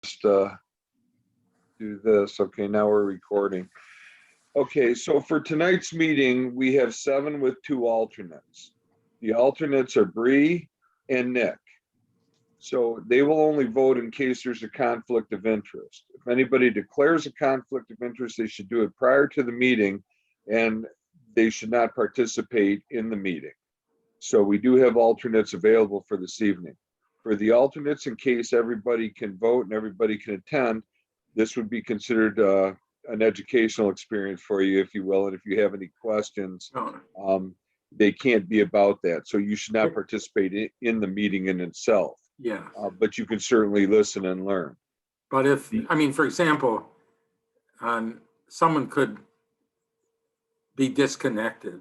just do this. Okay, now we're recording. Okay, so for tonight's meeting, we have 7 with 2 alternates. The alternates are Bree and Nick. So they will only vote in case there's a conflict of interest. If anybody declares a conflict of interest, they should do it prior to the meeting, and they should not participate in the meeting. So we do have alternates available for this evening. For the alternates, in case everybody can vote and everybody can attend, this would be considered an educational experience for you, if you will. And if you have any questions, they can't be about that. So you should not participate in the meeting in itself. Yeah. But you can certainly listen and learn. But if, I mean, for example, someone could be disconnected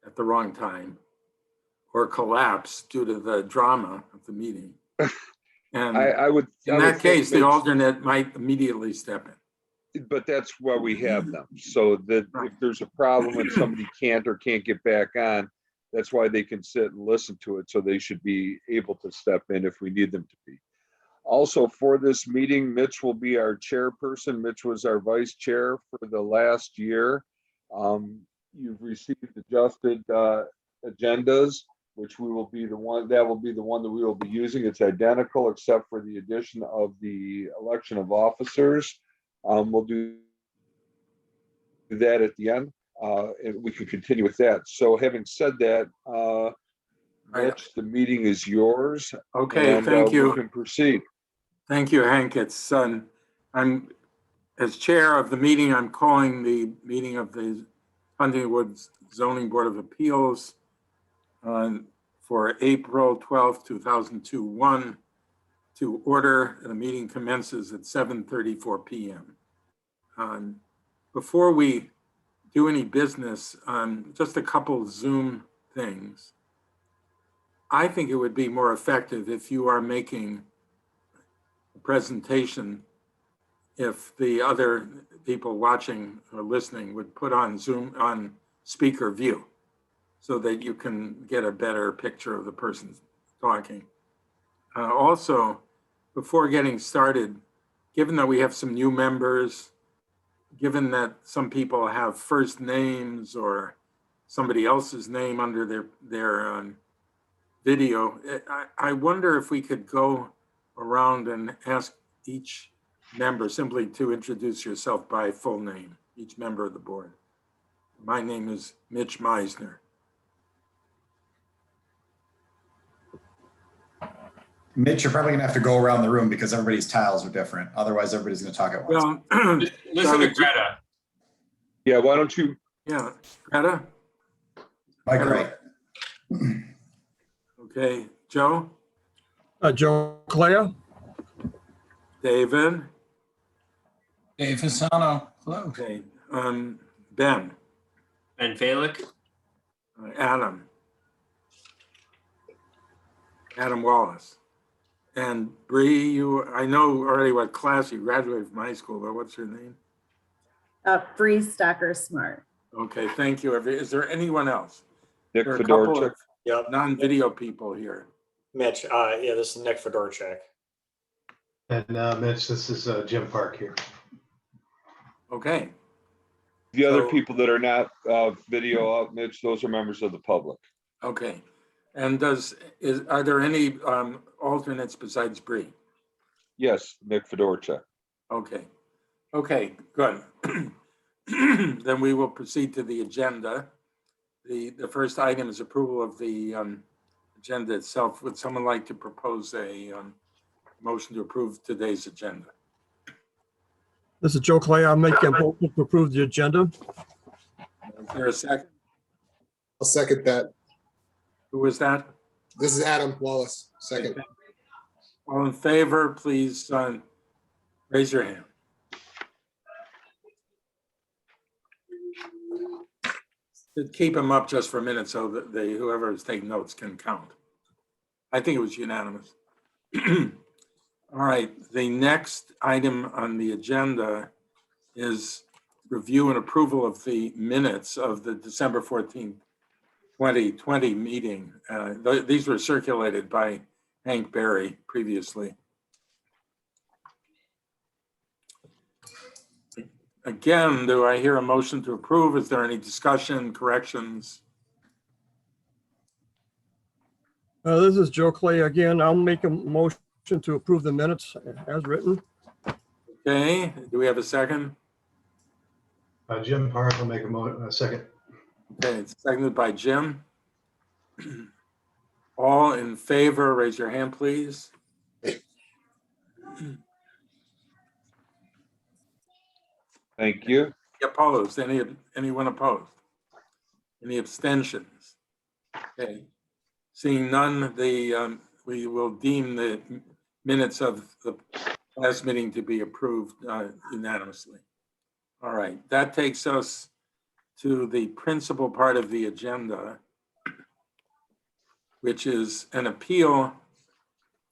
at the wrong time or collapse due to the drama of the meeting. And I would, in that case, the alternate might immediately step in. But that's why we have them. So that if there's a problem and somebody can't get back on, that's why they can sit and listen to it. So they should be able to step in if we need them to be. Also, for this meeting, Mitch will be our chairperson. Mitch was our vice chair for the last year. You've received adjusted agendas, which we will be the one that we will be using. It's identical except for the addition of the election of officers. We'll do that at the end, and we can continue with that. So having said that, Mitch, the meeting is yours. Okay, thank you. We can proceed. Thank you, Hank. It's I'm as chair of the meeting. I'm calling the meeting of the Huntingwood Zoning Board of Appeals for April 12th, 2021 to order. The meeting commences at 7:34 p.m. Before we do any business, just a couple Zoom things. I think it would be more effective if you are making a presentation, if the other people watching or listening would put on Zoom on speaker view so that you can get a better picture of the person talking. Also, before getting started, given that we have some new members, given that some people have first names or somebody else's name under their video, I wonder if we could go around and ask each member simply to introduce yourself by full name, each member of the board. My name is Mitch Meisner. Mitch, you're probably gonna have to go around the room because everybody's tiles are different. Otherwise, everybody's gonna talk at once. Well, listen to Greta. Yeah, why don't you? Yeah, Greta? Mike, right. Okay, Joe? Joe Clea. David? Dave Fasano. Hello. Okay, Ben? Ben Falick. Adam? Adam Wallace. And Bree, I know already what class you graduated from high school, but what's your name? Bree Stacker Smart. Okay, thank you. Is there anyone else? Nick There are a couple Fedorchuk. of Yep. non-video people here. Mitch, yeah, this is Nick Fedorchuk. And Mitch, this is Jim Park here. Okay. The other So- people that are not video out, Mitch, those are members of the public. Okay. And are there any alternates besides Bree? Yes, Nick Fedorchuk. Okay. Okay, good. Then we will proceed to the agenda. The first item is approval of the agenda itself. Would someone like to propose a motion to approve today's agenda? This is Joe Clay. I'll make a motion to approve the agenda. Is there a second? I'll second that. Who was that? This is Adam Wallace, second. All in favor, please raise your hand. Keep them up just for a minute so that whoever is taking notes can count. I think it was unanimous. All right, the next item on the agenda is review and approval of the minutes of the December 14th, 2020 meeting. These were circulated by Hank Berry previously. Again, do I hear a motion to approve? Is there any discussion, corrections? This is Joe Clay again. I'll make a motion to approve the minutes as written. Okay, do we have a second? Jim Park will make a second. Okay, it's seconded by Jim. All in favor, raise your hand, please. Thank you. Opposed? Anyone opposed? Any abstentions? Okay. Seeing none, we will deem the minutes of the last meeting to be approved unanimously. All right, that takes us to the principal part of the agenda, which is an appeal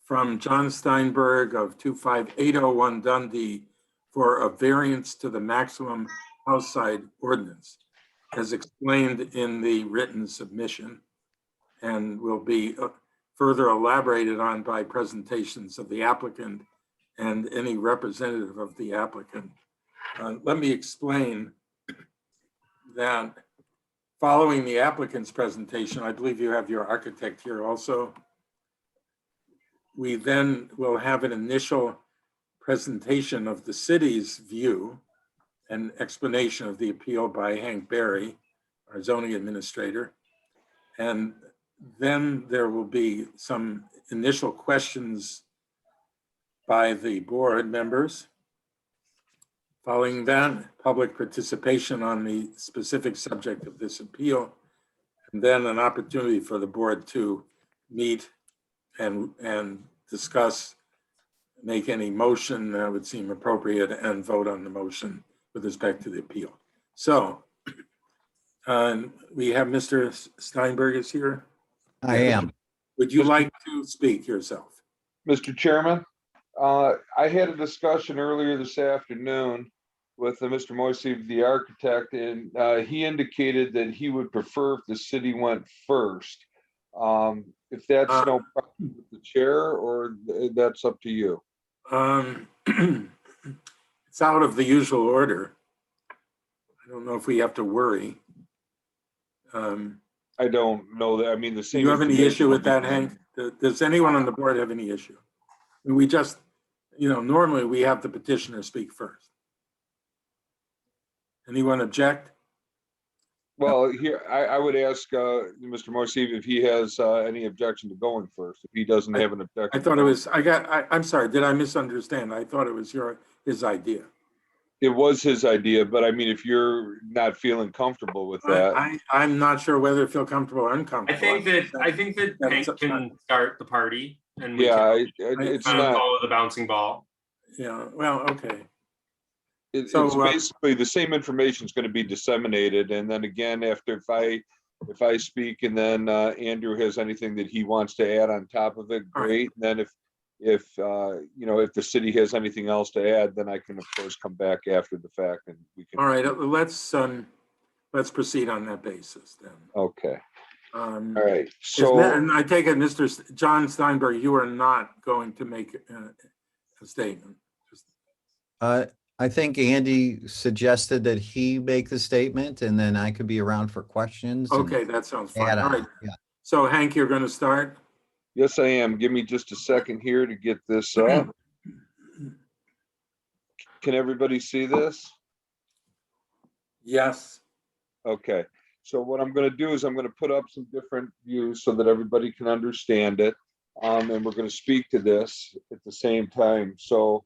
from John Steinberg of 25801 Dundee for a variance to the maximum house side ordinance, as explained in the written submission, and will be further elaborated on by presentations of the applicant and any representative of the applicant. Let me explain that following the applicant's presentation, I believe you have your architect here also. We then will have an initial presentation of the city's view and explanation of the appeal by Hank Berry, our zoning administrator. And then there will be some initial questions by the board members. Following that, public participation on the specific subject of this appeal, and then an opportunity for the board to meet and discuss, make any motion that would seem appropriate, and vote on the motion with respect to the appeal. So we have Mr. Steinberg is here. I am. Would you like to speak yourself? Mr. Chairman, I had a discussion earlier this afternoon with Mr. Moisey, the architect, and he indicated that he would prefer if the city went first. If that's no problem with the chair, or that's up to you. It's out of the usual order. I don't know if we have to worry. I don't know that. I mean, the Do same. you have any issue with that, Hank? Does anyone on the board have any issue? We just, normally we have the petitioner speak first. Anyone object? Well, here, I would ask Mr. Moisey if he has any objection to going first, if he doesn't have an objection. I thought it was, I'm sorry, did I misunderstand? I thought it was his idea. It was his idea, but I mean, if you're not feeling comfortable with that. I'm not sure whether to feel comfortable or uncomfortable. I think that Hank can start the party and we Yeah, can it's kind of not. follow the bouncing ball. Yeah, well, okay. It's So, basically the same information is going to be disseminated, and then again, after if I speak, and then Andrew has anything that he wants to add on top of it, All right. great. And then if the city has anything else to add, then I can of course come back after the fact, and we can. All right, let's proceed on that basis then. Okay. All right. So And I take it, Mr. John Steinberg, you are not going to make a statement. I think Andy suggested that he make the statement and then I could be around for questions. and Okay, that sounds fine. add All on. right. Yeah. So Hank, you're going to start? yes, I am. Give me just a second here to get this up. Can everybody see this? Yes. Okay, so what I'm going to do is I'm going to put up some different views so that everybody can understand it. And we're going to speak to this at the same time. So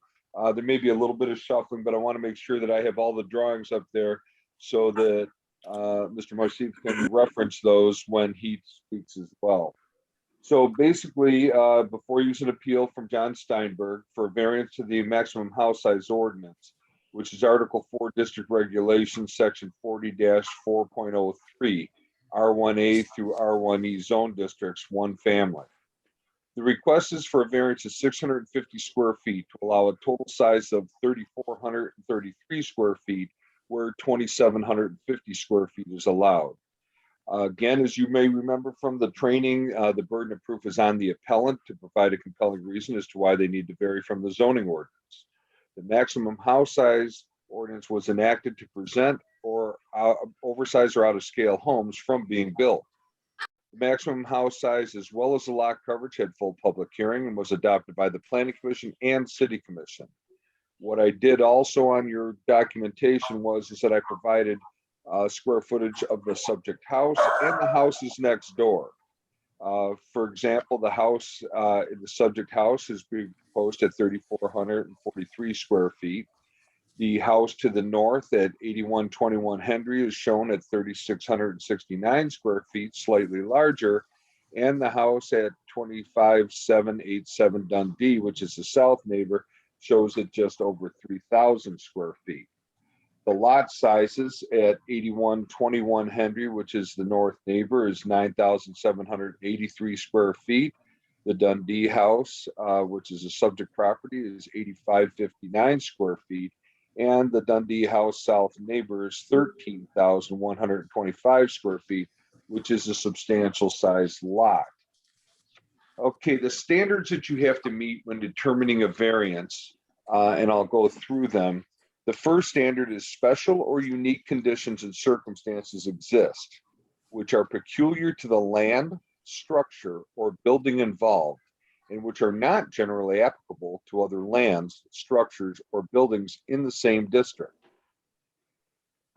there may be a little bit of shuffling, but I want to make sure that I have all the drawings up there so that Mr. Moisey can reference those when he speaks as well. So basically, before you use an appeal from John Steinberg for a variance to the maximum house size ordinance, which is Article 4 District Regulations, Section 40-4.03, R1A through R1E zone districts, one family. The request is for a variance of 650 square feet to allow a total size of 3,433 square feet, where 2,750 square feet is allowed. Again, as you may remember from the training, the burden of proof is on the appellant to provide a compelling reason as to why they need to vary from the zoning ordinance. The maximum house size ordinance was enacted to prevent or oversized or out of scale homes from being built. The maximum house size as well as the lot coverage had full public hearing and was adopted by the Planning Commission and City Commission. What I did also on your documentation is that I provided square footage of the subject house and the houses next door. For example, the house, the subject house is being proposed at 3,443 square feet. The house to the north at 8121 Henry is shown at 3,669 square feet, slightly larger. And the house at 25787 Dundee, which is the south neighbor, shows at just over 3,000 square feet. The lot sizes at 8121 Henry, which is the north neighbor, is 9,783 square feet. The Dundee house, which is a subject property, is 8,559 square feet. And the Dundee house south neighbor is 13,125 square feet, which is a substantial sized lot. Okay, the standards that you have to meet when determining a variance, and I'll go through them. The first standard is special or unique conditions and circumstances exist, which are peculiar to the land, structure, or building involved, and which are not generally applicable to other lands, structures, or buildings in the same district.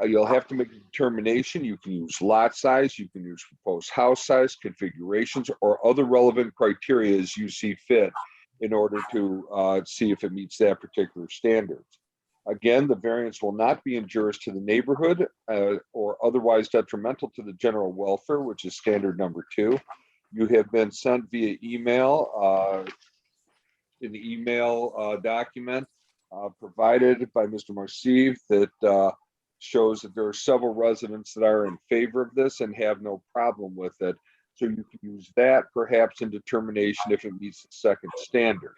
You'll have to make a determination. You can use lot size, you can use proposed house size, configurations, or other relevant criteria as you see fit in order to see if it meets that particular standard. Again, the variance will not be injurious to the neighborhood or otherwise detrimental to the general welfare, which is standard number 2. You have been sent via email, an email document provided by Mr. Marcev that shows that there are several residents that are in favor of this and have no problem with it. So you can use that perhaps in determination if it meets the second standard.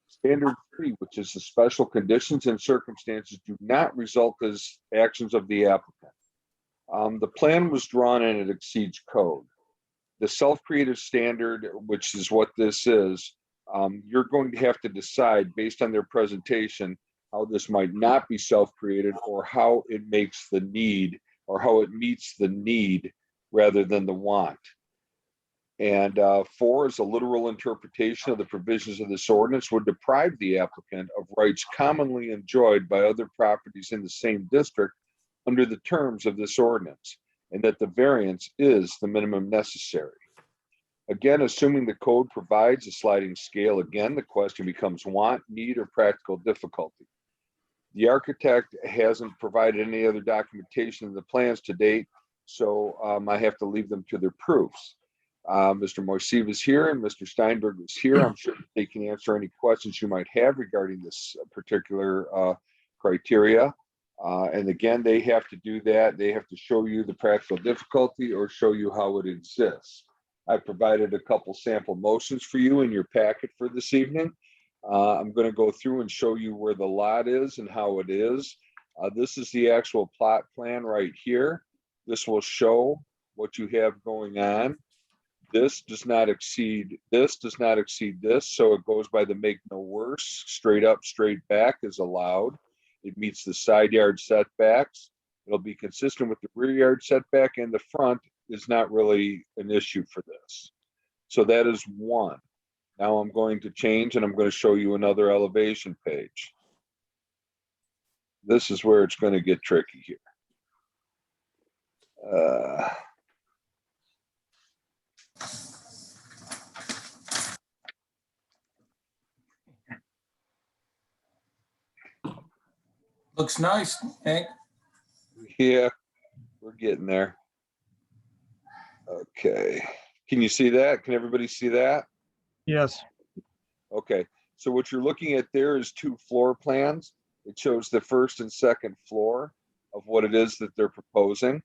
Standard 3, which is the special conditions and circumstances do not result as actions of the applicant. The plan was drawn and it exceeds code. The self-created standard, which is what this is, you're going to have to decide based on their presentation how this might not be self-created or how it makes the need or how it meets the need rather than the want. And 4 is a literal interpretation of the provisions of this ordinance would deprive the applicant of rights commonly enjoyed by other properties in the same district under the terms of this ordinance, and that the variance is the minimum necessary. Again, assuming the code provides a sliding scale, again, the question becomes want, need, or practical difficulty. The architect hasn't provided any other documentation of the plans to date, so I have to leave them to their proofs. Mr. Marcev is here and Mr. Steinberg is here. I'm sure they can answer any questions you might have regarding this particular criteria. And again, they have to do that. They have to show you the practical difficulty or show you how it exists. I provided a couple sample motions for you in your packet for this evening. I'm going to go through and show you where the lot is and how it is. This is the actual plot plan right here. This will show what you have going on. This does not exceed this, does not exceed this. So it goes by the make no worse. Straight up, straight back is allowed. It meets the side yard setbacks. It'll be consistent with the rear yard setback, and the front is not really an issue for this. So that is 1. Now I'm going to change and I'm going to show you another elevation page. This is where it's going to get tricky here. Looks nice, Hank. Yeah, we're getting there. Okay. Can you see that? Can everybody see that? Yes. Okay. So what you're looking at there is 2 floor plans. It shows the first and second floor of what it is that they're proposing.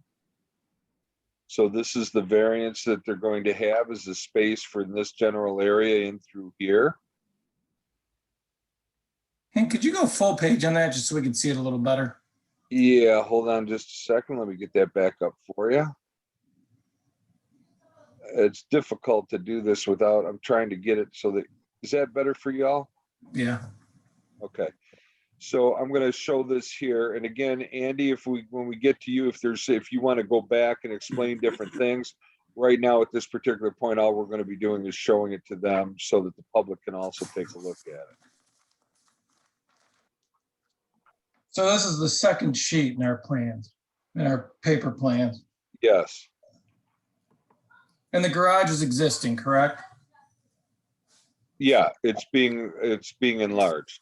So this is the variance that they're going to have is the space for this general area in through here. Hank, could you go full page on that just so we can see it a little better? Yeah, hold on just a second. Let me get that back up for you. It's difficult to do this without, I'm trying to get it so that, is that better for y'all? Yeah. Okay. So I'm going to show this here. And again, Andy, when we get to you, if you want to go back and explain different things, right now at this particular point, all we're going to be doing is showing it to them so that the public can also take a look at it. So this is the second sheet in our plans, in our paper plans. Yes. And the garage is existing, correct? Yeah, it's being enlarged.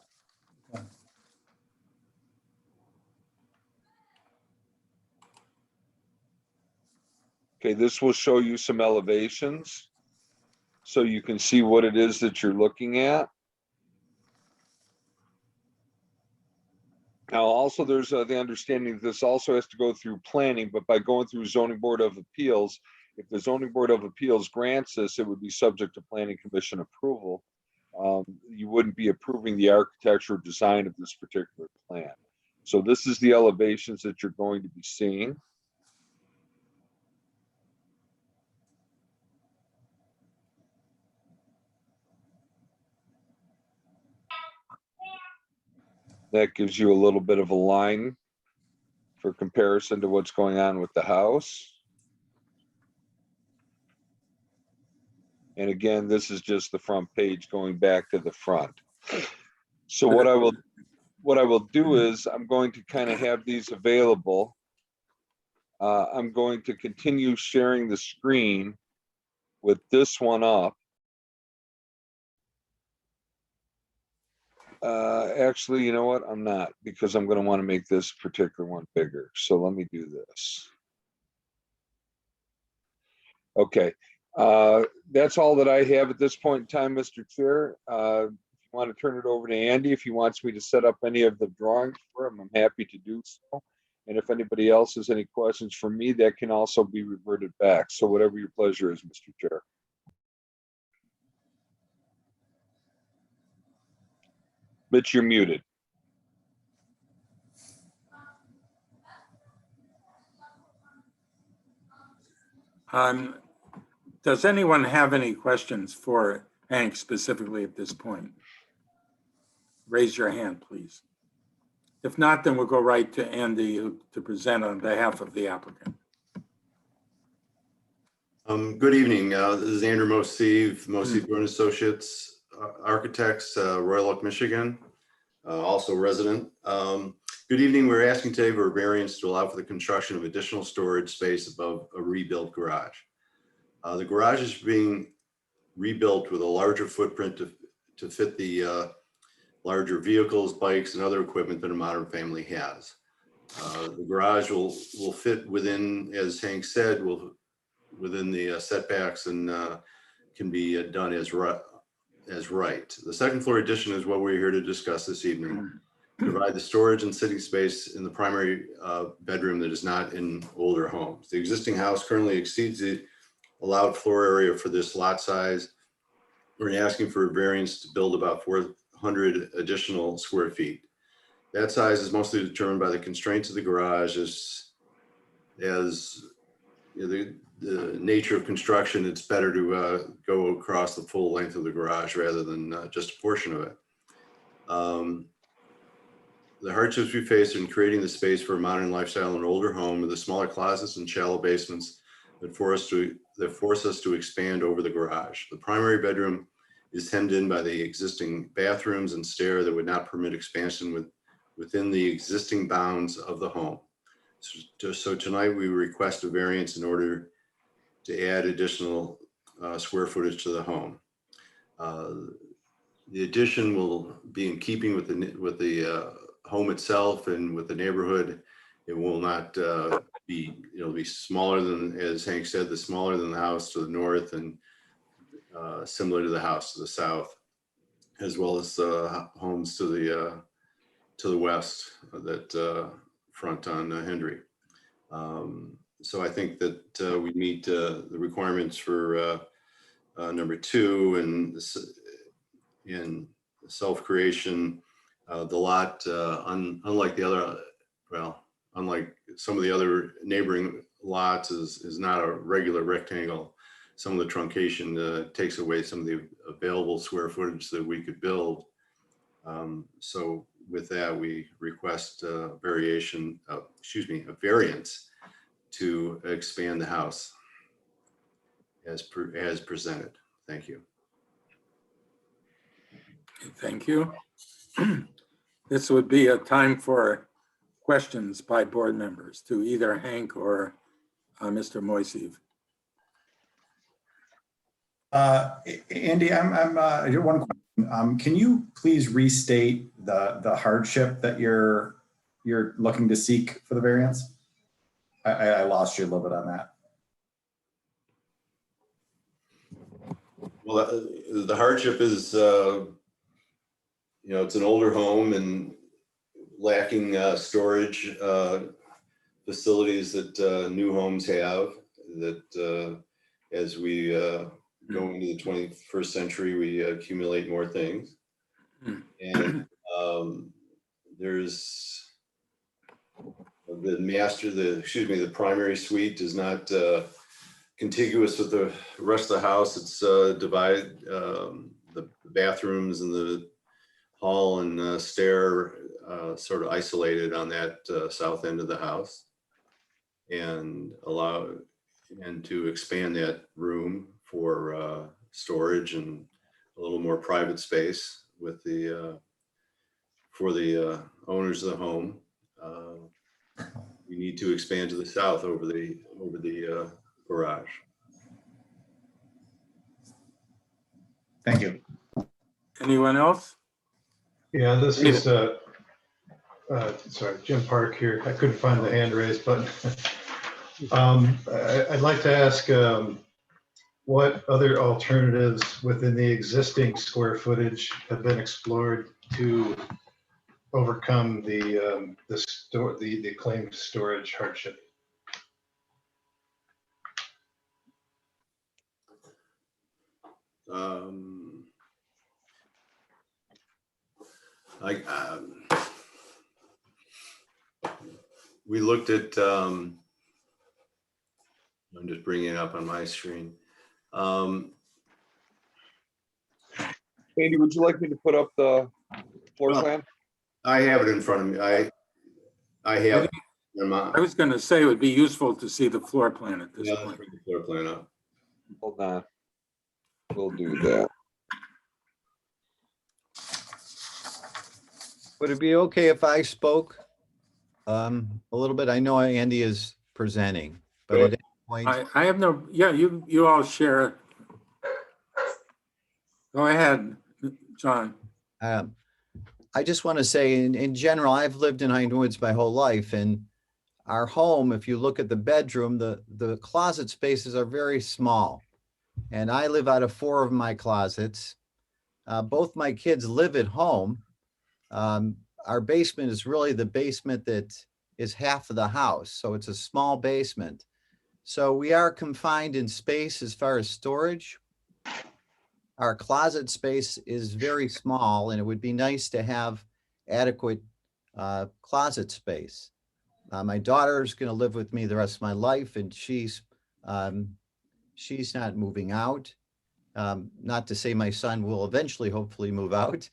Okay, this will show you some elevations so you can see what it is that you're looking at. Now, also, there's the understanding that this also has to go through planning, but by going through zoning board of appeals, if the zoning board of appeals grants this, it would be subject to planning commission approval. You wouldn't be approving the architecture design of this particular plan. So this is the elevations that you're going to be seeing. That gives you a little bit of a line for comparison to what's going on with the house. And again, this is just the front page going back to the front. So what I will do is I'm going to kind of have these available. I'm going to continue sharing the screen with this one up. Actually, you know what? I'm not, because I'm going to want to make this particular one bigger. So let me do this. Okay. That's all that I have at this point in time, Mr. Chair. If you want to turn it over to Andy, if he wants me to set up any of the drawings for him, I'm happy to do so. And if anybody else has any questions for me, that can also be reverted back. So whatever your pleasure is, Mr. Chair. Mitch, you're muted. Does anyone have any questions for Hank specifically at this point? Raise your hand, please. If not, then we'll go right to Andy to present on behalf of the applicant. Good evening. This is Andrew Mosive, Brewin Associates, architects, Royal Oak, Michigan, also resident. Good evening. We're asking today for a variance to allow for the construction of additional storage space above a rebuilt garage. The garage is being rebuilt with a larger footprint to fit the larger vehicles, bikes, and other equipment that a modern family has. The garage will fit within, as Hank said, within the setbacks and can be done as right. The second floor addition is what we're here to discuss this evening. Provide the storage and sitting space in the primary bedroom that is not in older homes. The existing house currently exceeds the allowed floor area for this lot size. We're asking for a variance to build about 400 additional square feet. That size is mostly determined by the constraints of the garage as you know, the nature of construction. It's better to go across the full length of the garage rather than just a portion of it. The hardships we face in creating the space for a modern lifestyle in an older home are the smaller closets and shallow basements that force us to expand over the garage. The primary bedroom is hemmed in by the existing bathrooms and stair that would not permit expansion within the existing bounds of the home. So tonight we request a variance in order to add additional square footage to the home. The addition will be in keeping with the home itself and with the neighborhood. It will not it'll be smaller than, as Hank said, smaller than the house to the north and similar to the house to the south, as well as homes to the west that front on Hendry. So I think that we meet the requirements for number 2 and self-creation. The lot, unlike the other, unlike some of the other neighboring lots, is not a regular rectangle. Some of the truncation takes away some of the available square footage that we could build. So with that, we request a variance to expand the house as presented. Thank you. Thank you. This would be a time for questions by board members to either Hank or Mr. Moiseev. Andy, I do one question. Can you please restate the hardship that you're looking to seek for the variance? I lost you a little bit on that. Well, the hardship is, it's an older home and lacking storage facilities that new homes have, that as we go into the 21st century, we accumulate more things. And there's the primary suite is not contiguous with the rest of the house. It's divided, the bathrooms and the hall and stair sort of isolated on that south end of the house, and to expand that room for storage and a little more private space with for the owners of the home. We need to expand to the south over the garage. Thank you. Anyone else? Yeah, this is, sorry, Jim Park here. I couldn't find the hand raised button. I'd like to ask what other alternatives within the existing square footage have been explored to overcome the claimed storage hardship? We looked at, I'm just bringing it up on my screen. Andy, would you like me to put up the floor plan? I have it in front of me. I have it in my. I was going to say it would be useful to see the floor plan at this Yeah, let's point. bring the floor plan up. Hold on. We'll do that. Would it be okay if I spoke a little bit? I know Andy is presenting, but at any point, I have no, yeah, you all share. Go ahead, John. I just want to say in general, I've lived in Highland Woods my whole life, and our home, if you look at the bedroom, the closet spaces are very small. And I live out of 4 of my closets. Both my kids live at home. Our basement is really the basement that is half of the house. So it's a small basement. So we are confined in space as far as storage. Our closet space is very small, and it would be nice to have adequate closet space. My daughter's going to live with me the rest of my life, and she's not moving out. Not to say my son will eventually, hopefully, move out.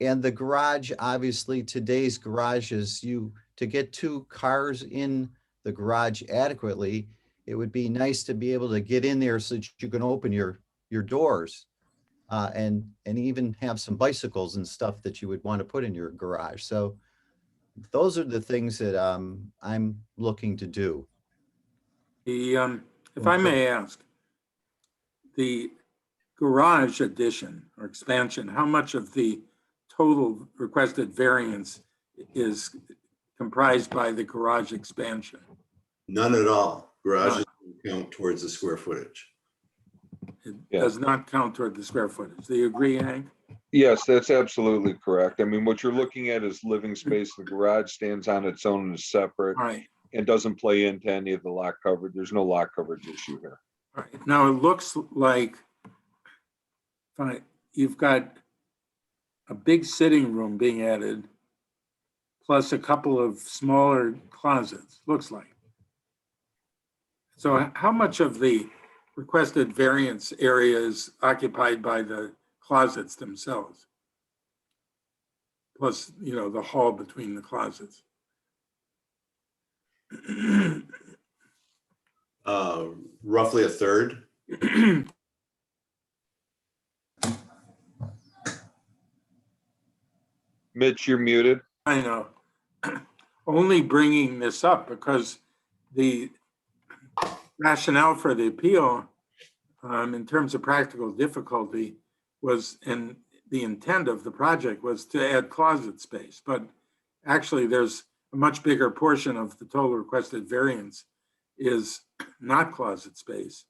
And the garage, obviously, today's garage is to get 2 cars in the garage adequately. It would be nice to be able to get in there so that you can open your doors and even have some bicycles and stuff that you would want to put in your garage. So those are the things that I'm looking to do. If I may ask, the garage addition or expansion, how much of the total requested variance is comprised by the garage expansion? None at all. Garages count towards the square footage. It does not count toward the square footage. Do you agree, Hank? Yes, that's absolutely correct. I mean, what you're looking at is living space. The garage stands on its own and is separate. Right. And doesn't play into any of the lot coverage. There's no lot coverage issue here. Right. Now it looks like you've got a big sitting room being added, plus a couple of smaller closets, looks like. So how much of the requested variance area is occupied by the closets themselves? plus, you know, the hall between the closets. Roughly a third. Mitch, you're muted. I know. Only bringing this up because the rationale for the appeal in terms of practical difficulty was, and the intent of the project was to add closet space, but actually there's a much bigger portion of the total requested variance is not closet space.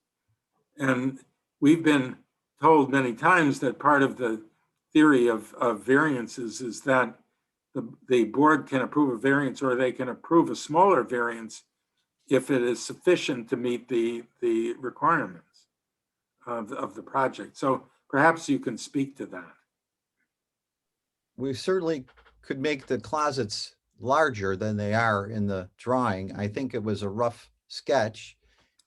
And we've been told many times that part of the theory of variances is that the board can approve a variance, or they can approve a smaller variance if it is sufficient to meet the requirements of the project. So perhaps you can speak to that. We certainly could make the closets larger than they are in the drawing. I think it was a rough sketch,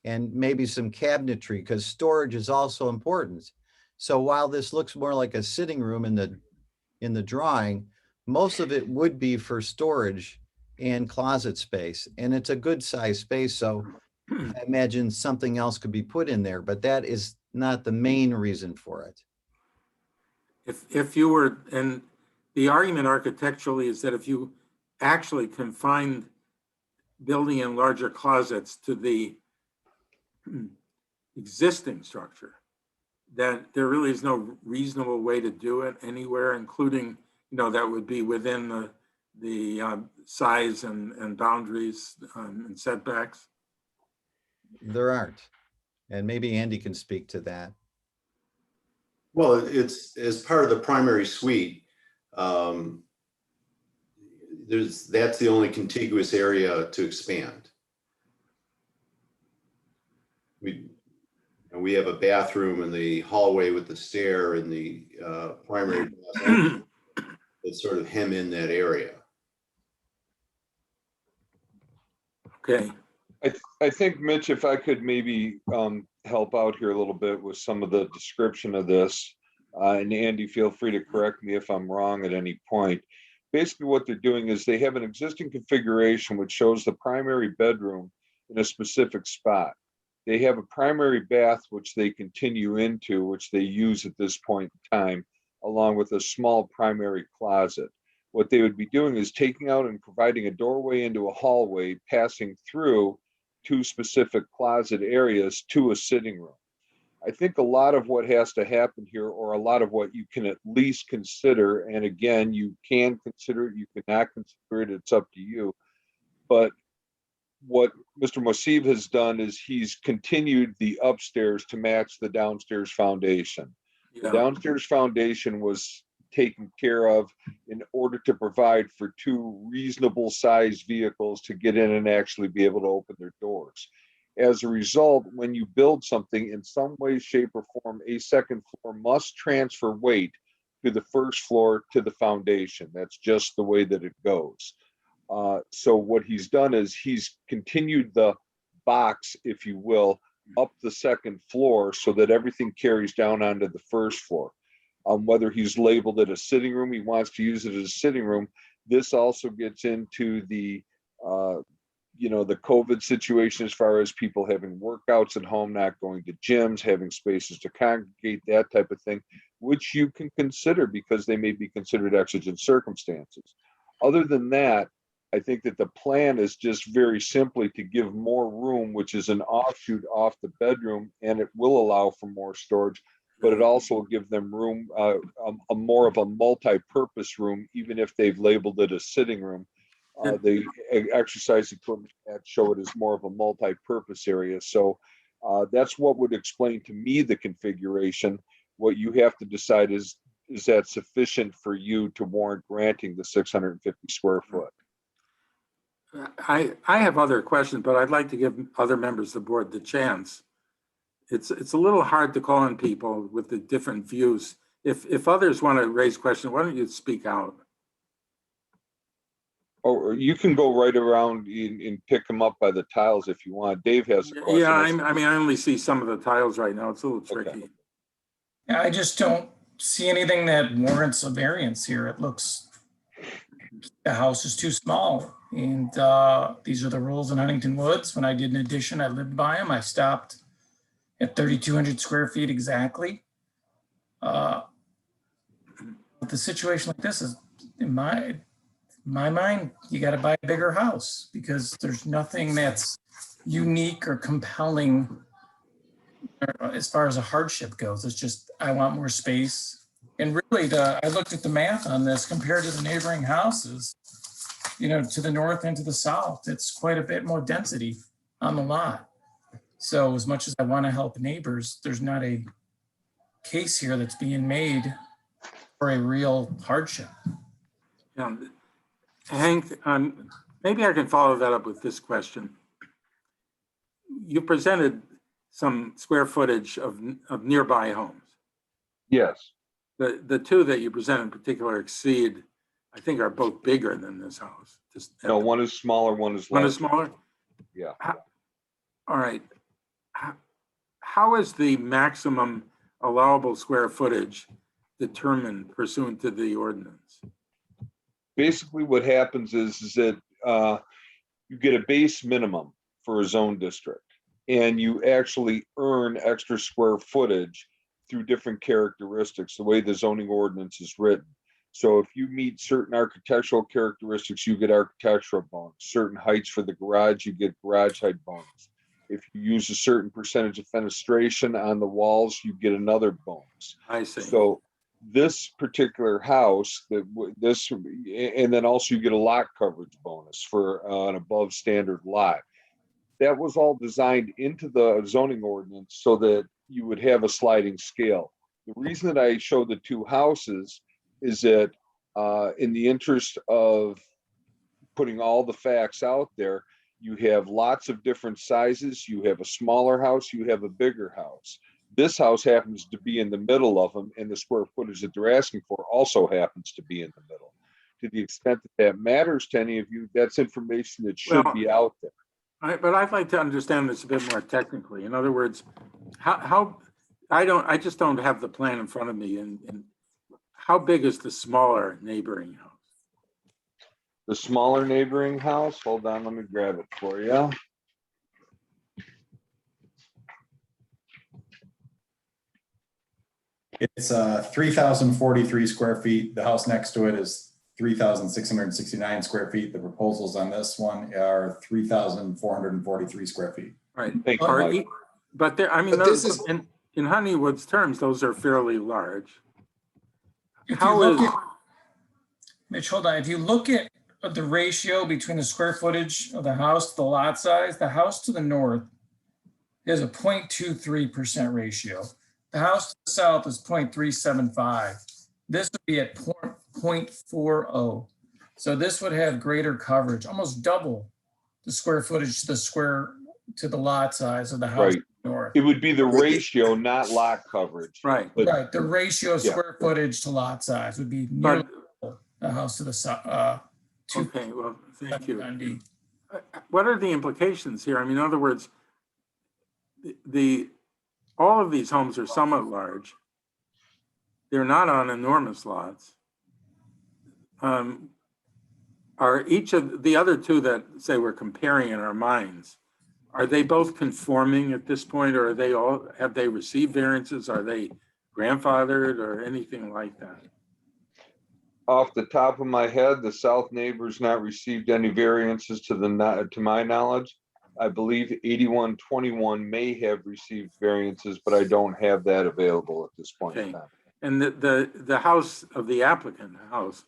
and maybe some cabinetry, because storage is also important. So while this looks more like a sitting room in the drawing, most of it would be for storage and closet space. And it's a good size space. So I imagine something else could be put in there, but that is not the main reason for it. If you were, and the argument architecturally is that if you actually confined building in larger closets to the existing structure, that there really is no reasonable way to do it anywhere, including, you know, that would be within the size and boundaries and setbacks. There aren't. And maybe Andy can speak to that. Well, it's as part of the primary suite. That's the only contiguous area to expand. We have a bathroom in the hallway with the stair and the primary bathroom that sort of hem in that area. Okay. I think, Mitch, if I could maybe help out here a little bit with some of the description of this, and Andy, feel free to correct me if I'm wrong at any point. Basically, what they're doing is they have an existing configuration which shows the primary bedroom in a specific spot. They have a primary bath which they continue into, which they use at this point in time, along with a small primary closet. What they would be doing is taking out and providing a doorway into a hallway, passing through two specific closet areas to a sitting room. I think a lot of what has to happen here, or a lot of what you can at least consider, and again, you can consider it, you cannot consider it, it's up to you. But what Mr. Mosiv has done is he's continued the upstairs to match the downstairs foundation. Yeah. The downstairs foundation was taken care of in order to provide for two reasonable sized vehicles to get in and actually be able to open their doors. As a result, when you build something in some way, shape, or form, a second floor must transfer weight to the first floor to the foundation. That's just the way that it goes. So what he's done is he's continued the box, if you will, up the second floor so that everything carries down onto the first floor. Whether he's labeled it a sitting room, he wants to use it as a sitting room. This also gets into the the COVID situation as far as people having workouts at home, not going to gyms, having spaces to congregate, that type of thing, which you can consider because they may be considered exigent circumstances. Other than that, I think that the plan is just very simply to give more room, which is an offshoot off the bedroom, and it will allow for more storage, but it also will give them room, a more of a multi-purpose room, even if they've labeled it a sitting room. The exercise equipment that show it as more of a multi-purpose area. So that's what would explain to me the configuration. What you have to decide is that sufficient for you to warrant granting the 650 square foot? I have other questions, but I'd like to give other members of the board the chance. It's a little hard to call on people with the different views. If others want to raise questions, why don't you speak out? Or you can go right around and pick them up by the tiles if you want. Dave has a question. Yeah, I mean, I only see some of the tiles right now. It's a little tricky. Okay. Yeah, I just don't see anything that warrants a variance here. It looks the house is too small. And these are the rules in Huntington Woods. When I did an addition, I lived by them. I stopped at 3,200 square feet exactly. But the situation like this is, in my mind, you got to buy a bigger house because there's nothing that's unique or compelling as far as a hardship goes. It's just, I want more space. And really, I looked at the math on this compared to the neighboring houses, you know, to the north and to the south. It's quite a bit more density on the lot. So as much as I want to help neighbors, there's not a case here that's being made for a real hardship. Yeah. Hank, maybe I can follow that up with this question. You presented some square footage of nearby homes. Yes. The two that you present in particular exceed, I think, are both bigger than this house. No, one is smaller, one is One larger. is smaller? Yeah. All right. How is the maximum allowable square footage determined pursuant to the ordinance? Basically what happens is that you get a base minimum for a zone district, and you actually earn extra square footage through different characteristics, the way the zoning ordinance is written. So if you meet certain architectural characteristics, you get architectural bonus. Certain heights for the garage, you get garage height bonus. If you use a certain percentage of fenestration on the walls, you get another bonus. I see. So this particular house, and then also you get a lot coverage bonus for an above standard lot. That was all designed into the zoning ordinance so that you would have a sliding scale. The reason that I showed the two houses is that in the interest of putting all the facts out there, you have lots of different sizes. You have a smaller house, you have a bigger house. This house happens to be in the middle of them, and the square footage that they're asking for also happens to be in the middle. To the extent that that matters to any of you, that's information that should be out there. But I'd like to understand this a bit more technically. In other words, I just don't have the plan in front of me. And how big is the smaller neighboring house? The smaller neighboring house, hold on, let me grab it for you. It's 3,043 square feet. The house next to it is 3,669 square feet. The proposals on this one are 3,443 square feet. Right. Thank you, Mike. But there, I mean, in Honeywood's terms, those are fairly large. Mitch, hold on. If you look at the ratio between the square footage of the house to the lot size, the house to the north is a 0.23% ratio. The house to the south is 0.375. This would be at 0.40. So this would have greater coverage, almost double the square footage to the lot size of the house to the north. It would be the ratio, not lot coverage. Right. Right. The ratio of square footage to lot size would be nearly the house to the south. Okay, well, thank you. What are the implications here? I mean, in other words, all of these homes are somewhat large. They're not on enormous lots. Are each of the other two that say we're comparing in our minds, are they both conforming at this point, or have they received variances? Are they grandfathered or anything like that? Off the top of my head, the south neighbor's not received any variances to my knowledge. I believe 8121 may have received variances, but I don't have that available at this point in time. And the house of the applicant house,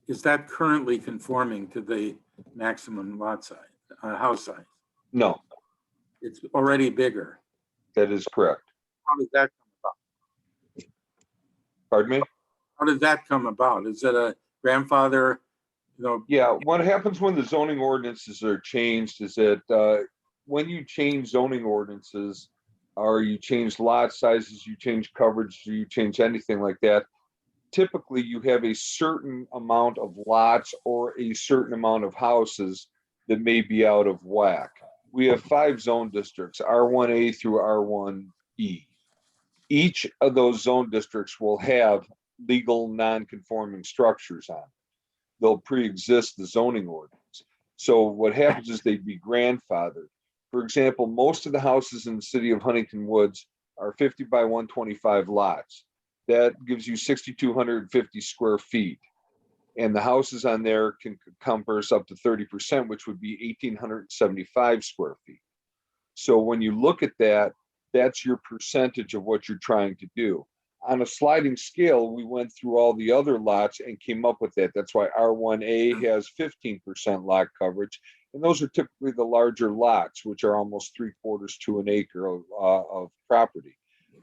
is that currently conforming to the maximum lot size, house size? No. It's already bigger. That is correct. How did that come about? Pardon me? How did that come about? Is it a grandfather? Yeah, what happens when the zoning ordinances are changed is that when you change zoning ordinances, or you change lot sizes, you change coverage, you change anything like that, typically you have a certain amount of lots or a certain amount of houses that may be out of whack. We have 5 zone districts, R1A through R1E. Each of those zone districts will have legal non-conforming structures on. they'll pre-exist the zoning ordinance. So what happens is they'd be grandfathered. For example, most of the houses in the city of Huntington Woods are 50 by 125 lots. That gives you 6,250 square feet. And the houses on there can compass up to 30%, which would be 1,875 square feet. So when you look at that, that's your percentage of what you're trying to do. On a sliding scale, we went through all the other lots and came up with that. That's why R1A has 15% lot coverage. And those are typically the larger lots, which are almost 3/4 to an acre of property.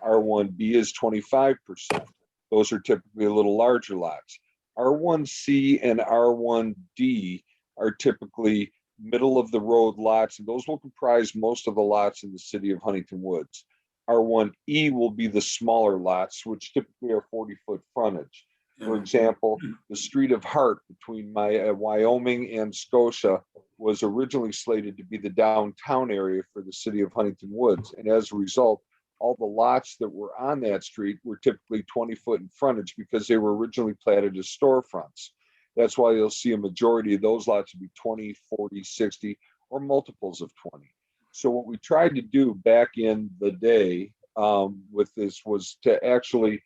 R1B is 25%. Those are typically a little larger lots. R1C and R1D are typically middle of the road lots, and those will comprise most of the lots in the city of Huntington Woods. R1E will be the smaller lots, which typically are 40-foot frontage. For example, the Street of Hart between Wyoming and Scotia was originally slated to be the downtown area for the city of Huntington Woods. And as a result, all the lots that were on that street were typically 20-foot in frontage because they were originally platted as storefronts. That's why you'll see a majority of those lots will be 20, 40, 60, or multiples of 20. So what we tried to do back in the day with this was to actually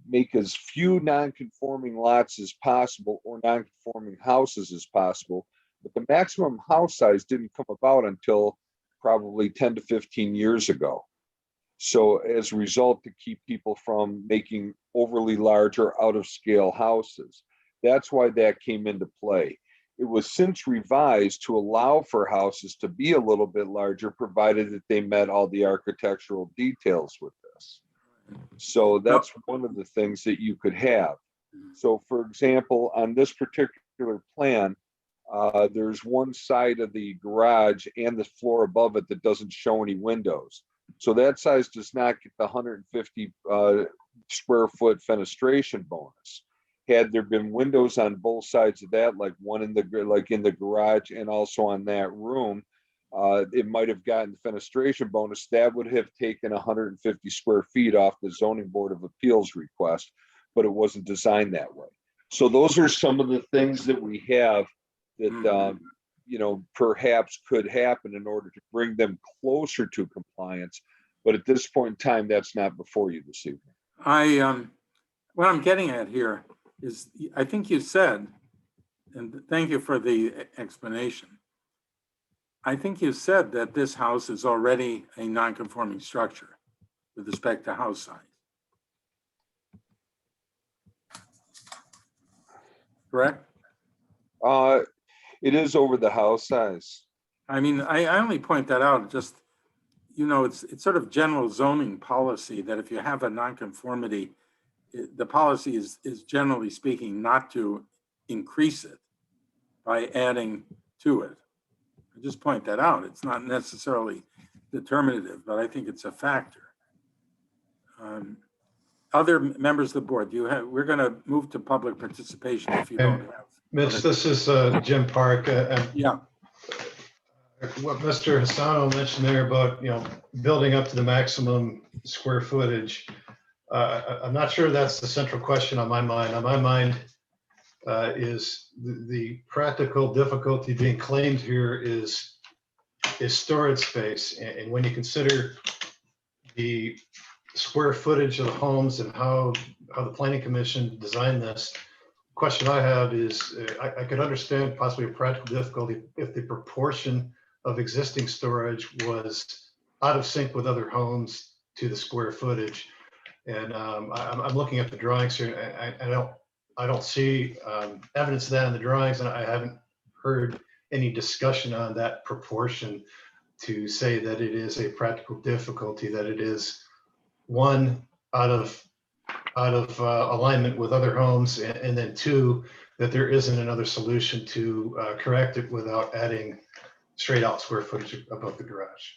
make as few non-conforming lots as possible or non-conforming houses as possible. But the maximum house size didn't come about until probably 10 to 15 years ago. So as a result, to keep people from making overly large or out of scale houses. That's why that came into play. It was since revised to allow for houses to be a little bit larger, provided that they met all the architectural details with this. So that's one of the things that you could have. So for example, on this particular plan, there's one side of the garage and the floor above it that doesn't show any windows. So that size does not get the 150 square foot fenestration bonus. Had there been windows on both sides of that, like one in the garage and also on that room, it might have gotten the fenestration bonus. That would have taken 150 square feet off the zoning board of appeals request, but it wasn't designed that way. So those are some of the things that we have that perhaps could happen in order to bring them closer to compliance. But at this point in time, that's not before you this evening. What I'm getting at here is, I think you said, and thank you for the explanation. I think you said that this house is already a non-conforming structure with respect to house size. Correct? It is over the house size. I mean, I only point that out just, it's sort of general zoning policy that if you have a nonconformity, the policy is generally speaking not to increase it by adding to it. I just point that out. It's not necessarily determinative, but I think it's a factor. Other members of the board, we're going to move to public participation if you don't have. Mitch, this is Jim Park. Yeah. What Mr. Hassano mentioned there about, building up to the maximum square footage. I'm not sure that's the central question on my mind. On my mind is the practical difficulty being claimed here is storage space. And when you consider the square footage of the homes and how the planning commission designed this, question I have is, I could understand possibly a practical difficulty if the proportion of existing storage was out of sync with other homes to the square footage. And I'm looking at the drawings here. I don't see evidence of that in the drawings, and I haven't heard any discussion on that proportion to say that it is a practical difficulty, that it is one out of alignment with other homes, and then two, that there isn't another solution to correct it without adding straight out square footage above the garage.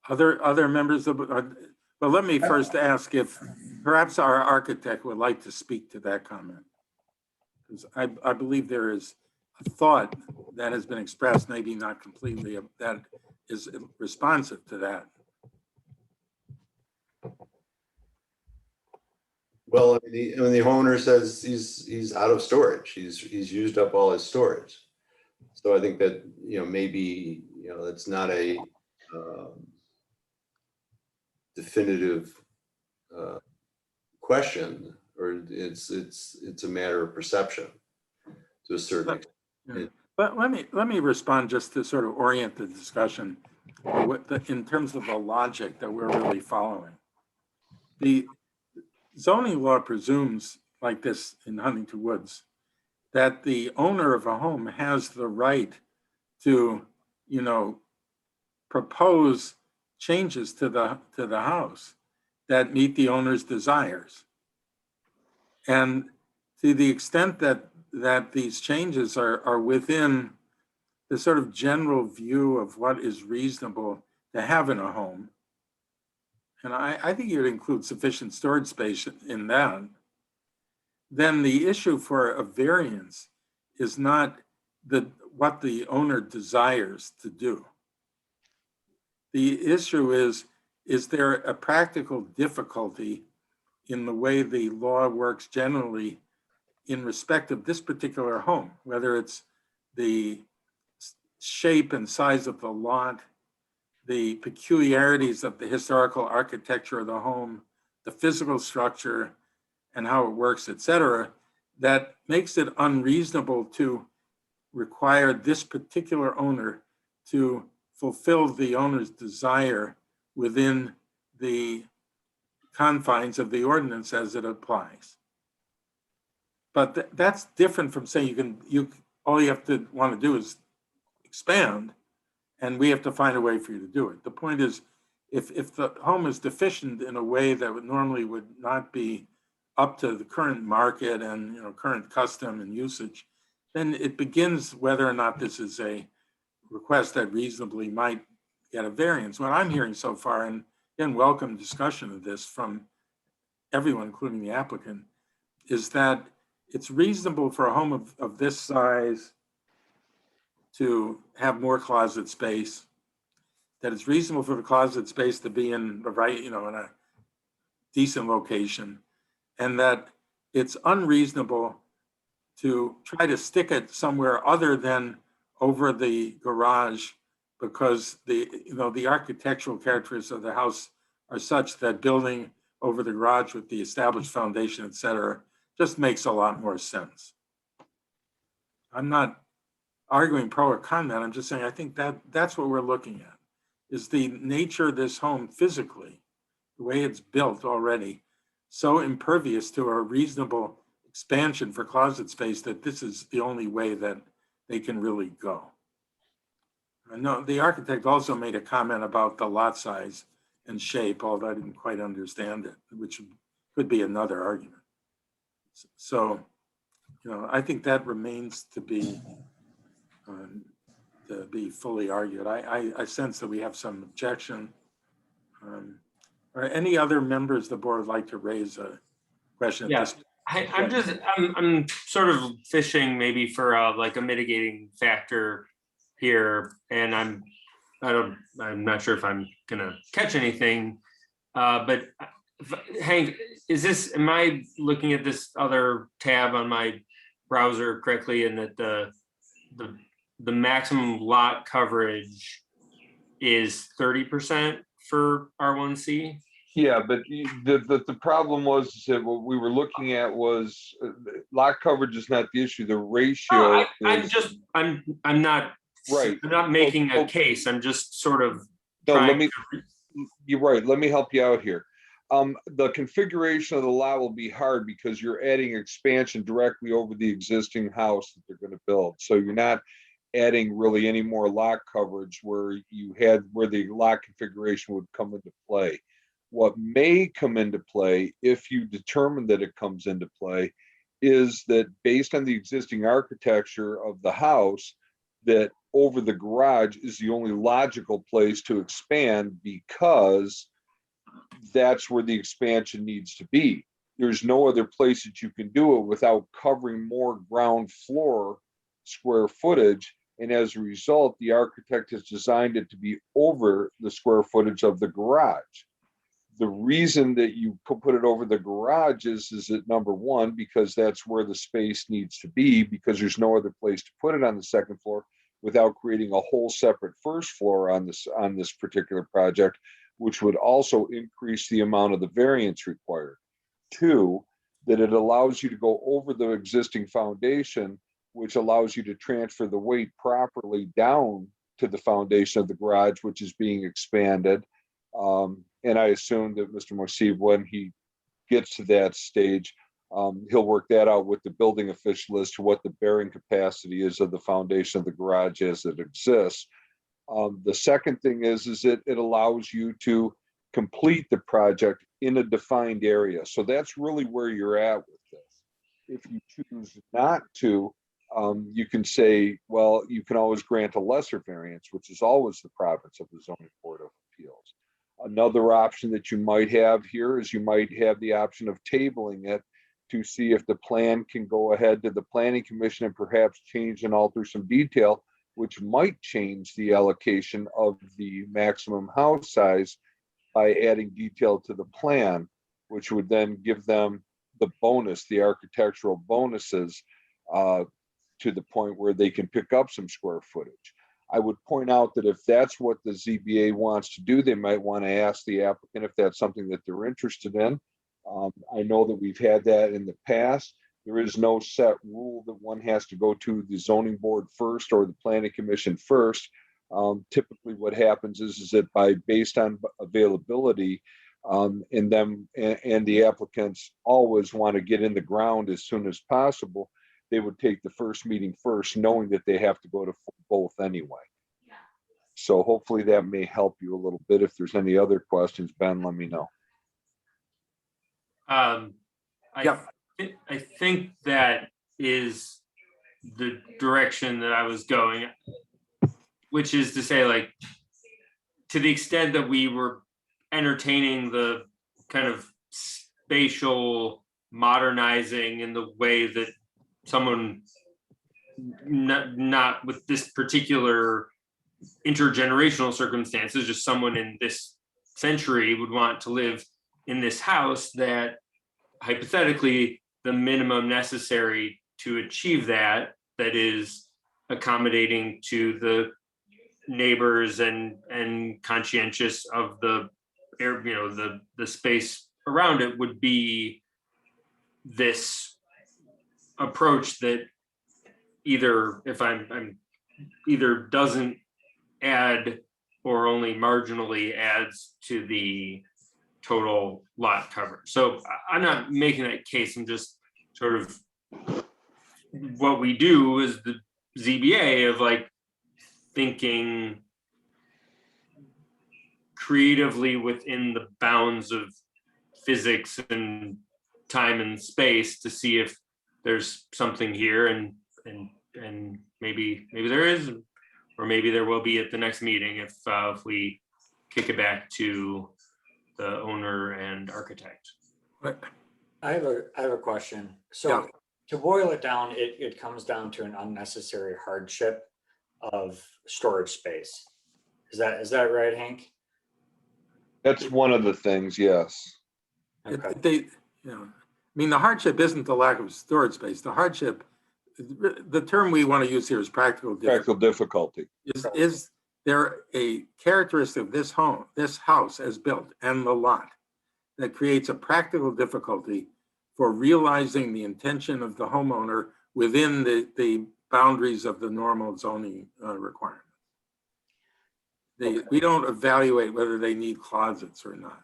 Other members of, but let me first ask if perhaps our architect would like to speak to that comment. Because I believe there is a thought that has been expressed, maybe not completely, that is responsive to that. Well, I mean, when the homeowner says he's out of storage, he's used up all his storage. So I think that, maybe, it's not a definitive question, or it's a matter of perception to a certain extent. Yeah. But let me respond just to sort of orient the discussion in terms of the logic that we're really following. The zoning law presumes, like this in Huntington Woods, that the owner of a home has the right to, propose changes to the house that meet the owner's desires. And to the extent that these changes are within the sort of general view of what is reasonable to have in a home, and I think you'd include sufficient storage space in that, then the issue for a variance is not what the owner desires to do. The issue is there a practical difficulty in the way the law works generally in respect of this particular home, whether it's the shape and size of the lot, the peculiarities of the historical architecture of the home, the physical structure, and how it works, et cetera, that makes it unreasonable to require this particular owner to fulfill the owner's desire within the confines of the ordinance as it applies. But that's different from saying all you have to want to do is expand, and we have to find a way for you to do it. The point is, if the home is deficient in a way that normally would not be up to the current market and current custom and usage, then it begins whether or not this is a request that reasonably might get a variance. What I'm hearing so far, and again, welcome discussion of this from everyone, including the applicant, is that it's reasonable for a home of this size to have more closet space, that it's reasonable for the closet space to be in the right, in a decent location, and that it's unreasonable to try to stick it somewhere other than over the garage, because the architectural characteristics of the house are such that building over the garage with the established foundation, et cetera, just makes a lot more sense. I'm not arguing pro or con that. I'm just saying I think that's what we're looking at, is the nature of this home physically, the way it's built already, so impervious to a reasonable expansion for closet space that this is the only way that they can really go. I know the architect also made a comment about the lot size and shape, although I didn't quite understand it, which could be another argument. So, I think that remains to be fully argued. I sense that we have some objection. Or any other members of the board would like to raise a question? Yeah, I'm sort of fishing maybe for like a mitigating factor here, and I'm not sure if I'm gonna catch anything. But Hank, am I looking at this other tab on my browser correctly, and that the maximum lot coverage is 30% for R1C? Yeah, but the problem was that what we were looking at was lot coverage is not the issue. The ratio. I'm not right. I'm not making a case. I'm just sort of. You're right. Let me help you out here. The configuration of the lot will be hard because you're adding expansion directly over the existing house that they're going to build. So you're not adding really any more lot coverage where the lot configuration would come into play. What may come into play, if you determine that it comes into play, is that based on the existing architecture of the house, that over the garage is the only logical place to expand, because that's where the expansion needs to be. There's no other place that you can do it without covering more ground floor square footage. And as a result, the architect has designed it to be over the square footage of the garage. The reason that you put it over the garage is that number one, because that's where the space needs to be, because there's no other place to put it on the second floor without creating a whole separate first floor on this particular project, which would also increase the amount of the variance required. Two, that it allows you to go over the existing foundation, which allows you to transfer the weight properly down to the foundation of the garage, which is being expanded. And I assume that Mr. Mosib, when he gets to that stage, he'll work that out with the building official as to what the bearing capacity is of the foundation of the garage as it exists. The second thing is that it allows you to complete the project in a defined area. So that's really where you're at with this. If you choose not to, you can say, well, you can always grant a lesser variance, which is always the province of the zoning board of appeals. Another option that you might have here is you might have the option of tabling it to see if the plan can go ahead to the planning commission and perhaps change and alter some detail, which might change the allocation of the maximum house size by adding detail to the plan, which would then give them the bonus, the architectural bonuses, to the point where they can pick up some square footage. I would point out that if that's what the ZBA wants to do, they might want to ask the applicant if that's something that they're interested in. I know that we've had that in the past. There is no set rule that one has to go to the zoning board first or the planning commission first. Typically what happens is that based on availability, and the applicants always want to get in the ground as soon as possible, they would take the first meeting first, knowing that they have to go to both anyway. So hopefully that may help you a little bit. If there's any other questions, Ben, let me know. I think that is the direction that I was going, which is to say, like, to the extent that we were entertaining the kind of spatial modernizing in the way that someone not with this particular intergenerational circumstances, just someone in this century would want to live in this house, that hypothetically the minimum necessary to achieve that is accommodating to the neighbors and conscientious of the air, the space around it, would be this approach that either, if I'm either doesn't add or only marginally adds to the total lot coverage. So I'm not making that case. I'm just sort of, what we do is the ZBA of like thinking creatively within the bounds of physics and time and space to see if there's something here, and maybe there is, or maybe there will be at the next meeting if we kick it back to the owner and architect. I have a question. So to boil it down, it comes down to an unnecessary hardship of storage space. Is that right, Hank? That's one of the things, yes. Okay. The hardship isn't the lack of storage space. The hardship, the term we want to use here is practical difficulty. Is there a characteristic of this house as built and the lot that creates a practical difficulty for realizing the intention of the homeowner within the boundaries of the normal zoning requirement? We don't evaluate whether they need closets or not.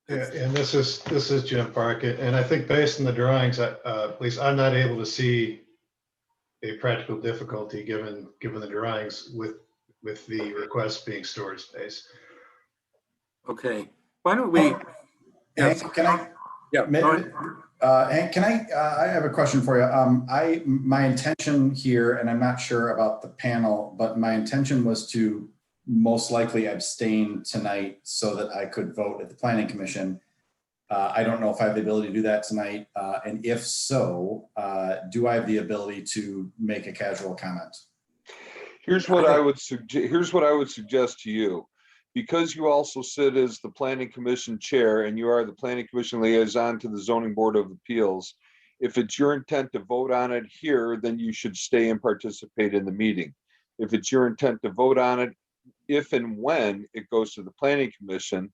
Yeah, and this is Jim Park, and I think based on the drawings, at least I'm not able to see a practical difficulty given the drawings with the request being storage space. Okay, why don't we? Hank, can I? Yeah. Hank, can I have a question for you. My intention here, and I'm not sure about the panel, but my intention was to most likely abstain tonight so that I could vote at the planning commission. I don't know if I have the ability to do that tonight. And if so, do I have the ability to make a casual comment? Here's what I would suggest to you. because you also sit as the planning commission chair and you are the planning commission liaison to the zoning board of appeals, if it's your intent to vote on it here, then you should stay and participate in the meeting. If it's your intent to vote on it, if and when it goes to the planning commission,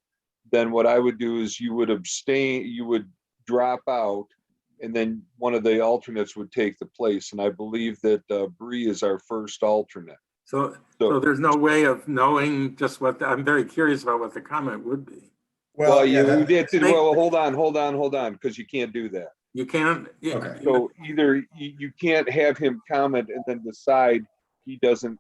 then what I would do is you would abstain, you would drop out, and then one of the alternates would take the place. And I believe that Bree is our first alternate. So there's no way of knowing just what, I'm very curious about what the comment would be. Well, yeah, you that- did, well, hold on, because you can't do that. You can't. Okay. So either you can't have him comment and then decide he doesn't,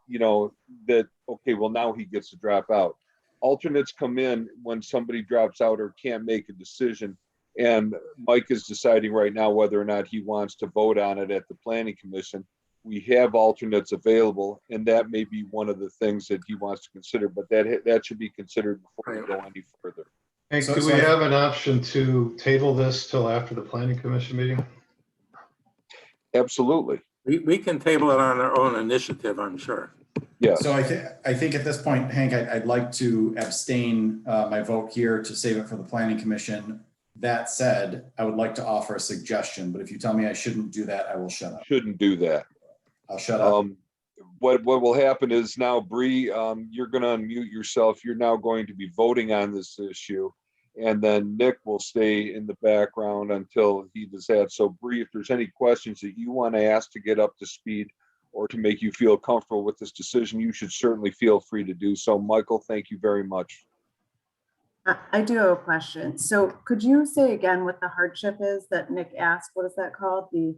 that, okay, well, now he gets to drop out. Alternates come in when somebody drops out or can't make a decision. And Mike is deciding right now whether or not he wants to vote on it at the planning commission. We have alternates available, and that may be one of the things that he wants to consider, but that should be considered before we go any further. Hank, do we have an option to table this till after the planning commission meeting? Absolutely. We can table it on our own initiative, I'm sure. Yeah. So I think at this point, Hank, I'd like to abstain my vote here to save it for the planning commission. That said, I would like to offer a suggestion, but if you tell me I shouldn't do that, I will shut up. Shouldn't do that. I'll shut up. What will happen is now, Bree, you're going to unmute yourself. You're now going to be voting on this issue. And then Nick will stay in the background until he does that. So Bree, if there's any questions that you want to ask to get up to speed or to make you feel comfortable with this decision, you should certainly feel free to do so. Michael, thank you very much. I do have a question. So could you say again what the hardship is that Nick asked? What is that called? The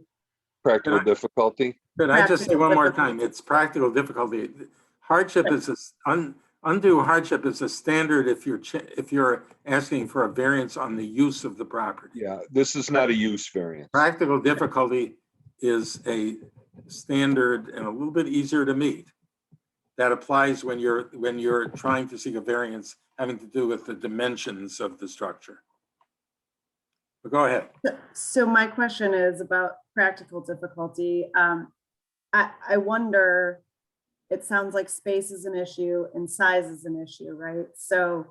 Practical difficulty. But I just say Practical one more difficulty. time, it's practical difficulty. Hardship is undue hardship is a standard if you're asking for a variance on the use of the property. Yeah, this is not a use variance. Practical difficulty is a standard and a little bit easier to meet. That applies when you're trying to seek a variance having to do with the dimensions of the structure. But go ahead. So my question is about practical difficulty. I wonder, it sounds like space is an issue and size is an issue, right? So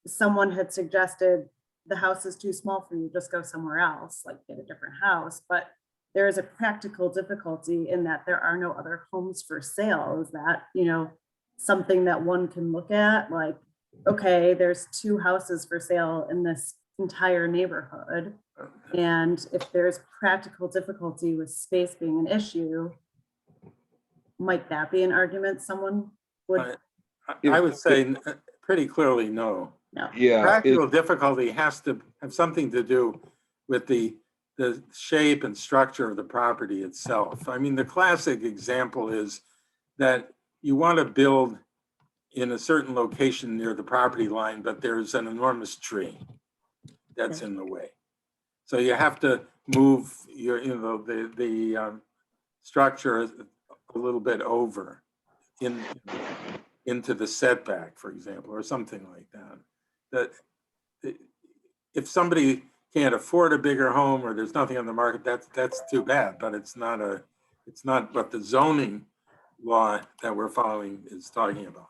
someone had suggested the house is too small for you, just go somewhere else, like get a different house. But there is a practical difficulty in that there are no other homes for sale. Is that, something that one can look at? Like, okay, there's 2 houses for sale in this entire neighborhood. And if there's practical difficulty with space being an issue, might that be an argument someone would? I would say pretty clearly no. No. Yeah. Practical difficulty has to have something to do with the shape and structure of the property itself. I mean, the classic example is that you want to build in a certain location near the property line, but there's an enormous tree that's in the way. So you have to move your, the structure a little bit over into the setback, for example, or something like that. That if somebody can't afford a bigger home or there's nothing on the market, that's too bad. But it's not what the zoning law that we're following is talking about.